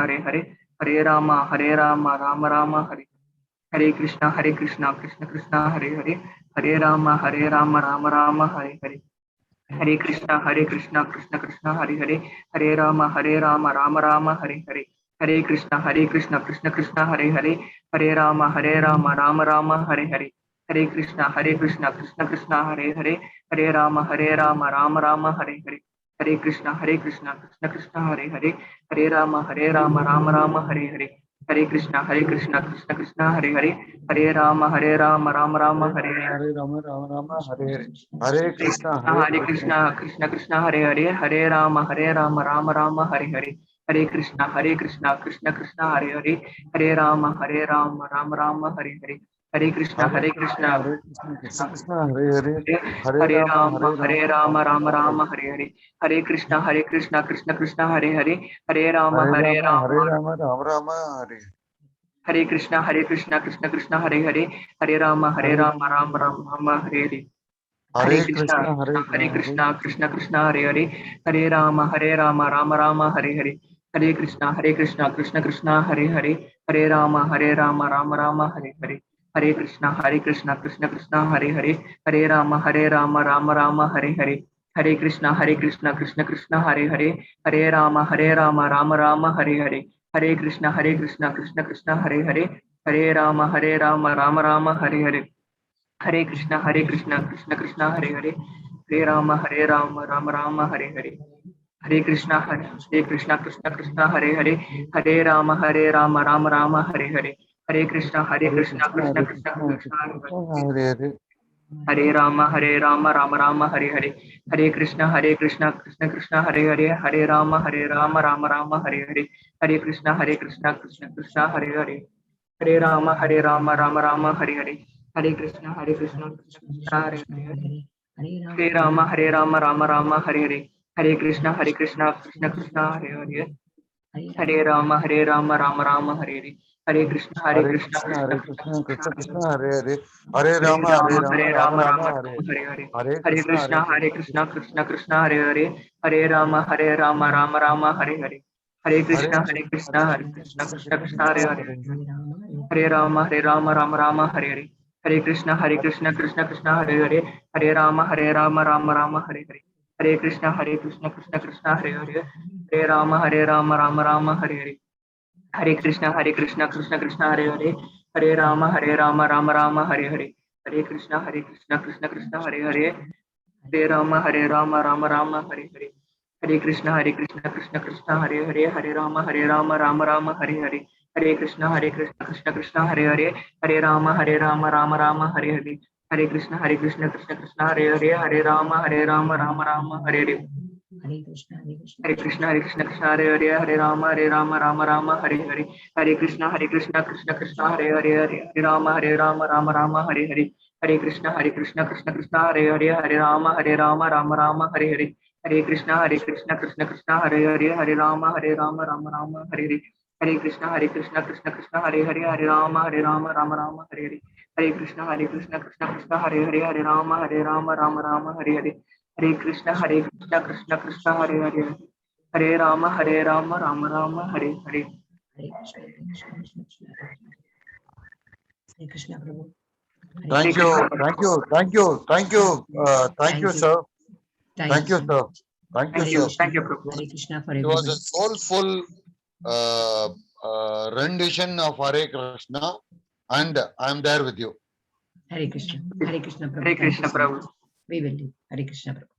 [SPEAKER 2] Hare Hare Hare Ram Ram Ram Hare Hare Krishna Krishna Krishna Hare Hare Hare Ram Ram Ram Hare Hare Hare Krishna Krishna Krishna Hare Hare Hare Ram Ram Ram Hare Hare Hare Krishna Krishna Krishna Hare Hare Hare Ram Ram Ram Hare Hare Hare Krishna Krishna Krishna Hare Hare Hare Ram Ram Ram Hare Hare Hare Krishna Krishna Krishna Hare Hare Hare Ram Ram Ram Hare Hare Hare Krishna Krishna Krishna Hare Hare Hare Ram Ram Ram Hare Hare
[SPEAKER 6] Hare Rama Hare Hare. Hare Krishna
[SPEAKER 2] Krishna Krishna Krishna Hare Hare Hare Ram Ram Ram Hare Hare Hare Krishna Krishna Krishna Hare Hare Hare Ram Ram Ram Hare Hare Hare Krishna Krishna
[SPEAKER 6] Krishna Hare Hare. Hare
[SPEAKER 2] Hare
[SPEAKER 6] Rama
[SPEAKER 2] Ram Ram Hare Hare Hare Krishna Krishna Krishna Hare Hare Hare Ram
[SPEAKER 6] Hare Rama Rama Hare.
[SPEAKER 2] Hare Krishna Krishna Krishna Hare Hare Hare Ram Ram Ram Hare Hare Hare
[SPEAKER 6] Hare
[SPEAKER 2] Krishna
[SPEAKER 6] Krishna
[SPEAKER 2] Hare Krishna Krishna Krishna Hare Hare Hare Ram Ram Ram Hare Hare Hare Krishna Krishna Krishna Hare Hare Hare Ram Ram Ram Hare Hare Hare Krishna Krishna Krishna Hare Hare Hare Ram Ram Ram Hare Hare Hare Krishna Krishna Krishna Hare Hare Hare Ram Ram Ram Hare Hare Hare Krishna Krishna Krishna Hare Hare Hare Ram Ram Ram Hare Hare Hare Krishna Krishna Krishna Hare Hare Hare Ram Ram Ram Hare Hare Hare Krishna Krishna Krishna Hare Hare Hare Ram Ram Ram Hare Hare Hare Krishna Krishna Krishna Krishna Hare Hare
[SPEAKER 6] Hare Hare.
[SPEAKER 2] Hare Ram Ram Ram Hare Hare Hare Krishna Krishna Krishna Hare Hare Hare Ram Ram Ram Hare Hare Hare Krishna Krishna Krishna Hare Hare Hare Ram Ram Ram Hare Hare Hare Krishna Krishna Krishna Hare Hare Hare Ram Ram Ram Hare Hare Hare Krishna Krishna Krishna Hare Hare Hare Ram Ram Ram Hare Hare Hare Krishna
[SPEAKER 6] Hare
[SPEAKER 2] Krishna
[SPEAKER 6] Krishna Krishna
[SPEAKER 2] Krishna Hare
[SPEAKER 6] Krishna Hare Hare. Hare
[SPEAKER 2] Hare
[SPEAKER 6] Rama
[SPEAKER 2] Ram
[SPEAKER 6] Rama
[SPEAKER 2] Ram
[SPEAKER 6] Hare
[SPEAKER 2] Ram
[SPEAKER 6] Hare.
[SPEAKER 2] Hare Hare
[SPEAKER 6] Hare
[SPEAKER 2] Hare
[SPEAKER 6] Krishna
[SPEAKER 2] Krishna Krishna Krishna Hare Hare Hare Ram Ram Ram Hare Hare Hare Krishna Krishna Krishna Krishna Hare Hare Hare Ram Ram Ram Hare Hare Hare Krishna Krishna Krishna Hare Hare, Hare Rama Rama Rama Hare Hare. Hare Krishna Krishna Krishna Hare Hare, Hare Rama Rama Hare Hare. Hare Krishna Krishna Krishna Hare Hare, Hare Rama Rama Rama Hare Hare. Hare Krishna Krishna Krishna Hare Hare, Hare Rama Rama Rama Hare Hare. Hare Krishna Krishna Krishna Hare Hare, Hare Rama Rama Rama Hare Hare. Hare Krishna Krishna Krishna Hare Hare, Hare Rama Rama Rama Hare Hare. Hare Krishna Krishna Krishna Hare Hare, Hare Rama Rama Rama Hare Hare.
[SPEAKER 1] Hare Krishna
[SPEAKER 2] Hare Krishna Krishna Hare Hare, Hare Rama Rama Rama Hare Hare. Hare Krishna Krishna Krishna Hare Hare, Hare Rama Rama Rama Hare Hare. Hare Krishna Krishna Krishna Hare Hare, Hare Rama Rama Rama Hare Hare. Hare Krishna Krishna Hare Hare, Hare Rama Rama Rama Hare Hare. Hare Krishna Krishna Hare Hare, Hare Rama Rama Rama Hare Hare. Hare Krishna Krishna Hare Hare, Hare Rama Rama Rama Hare Hare. Hare Krishna Krishna Hare Hare, Hare Rama Rama Rama Hare Hare.
[SPEAKER 1] Hare Krishna Krishna Hare Krishna Prabhu. Hare
[SPEAKER 6] Thank
[SPEAKER 1] Krishna.
[SPEAKER 6] you, thank you, thank you, thank you, thank you, sir. Thank you, sir. Thank
[SPEAKER 2] Thank
[SPEAKER 6] you,
[SPEAKER 2] you,
[SPEAKER 6] sir.
[SPEAKER 2] thank you, Prabhu.
[SPEAKER 1] Hare Krishna for
[SPEAKER 6] It was a
[SPEAKER 1] everybody.
[SPEAKER 6] soulful rendition of Hare Krishna, and I am there with you.
[SPEAKER 1] Hare Krishna. Hare Krishna Prabhu.
[SPEAKER 2] Hare
[SPEAKER 1] Thank you
[SPEAKER 2] Krishna
[SPEAKER 1] so much.
[SPEAKER 2] Prabhu.
[SPEAKER 1] We will do. Hare Krishna Prabhu.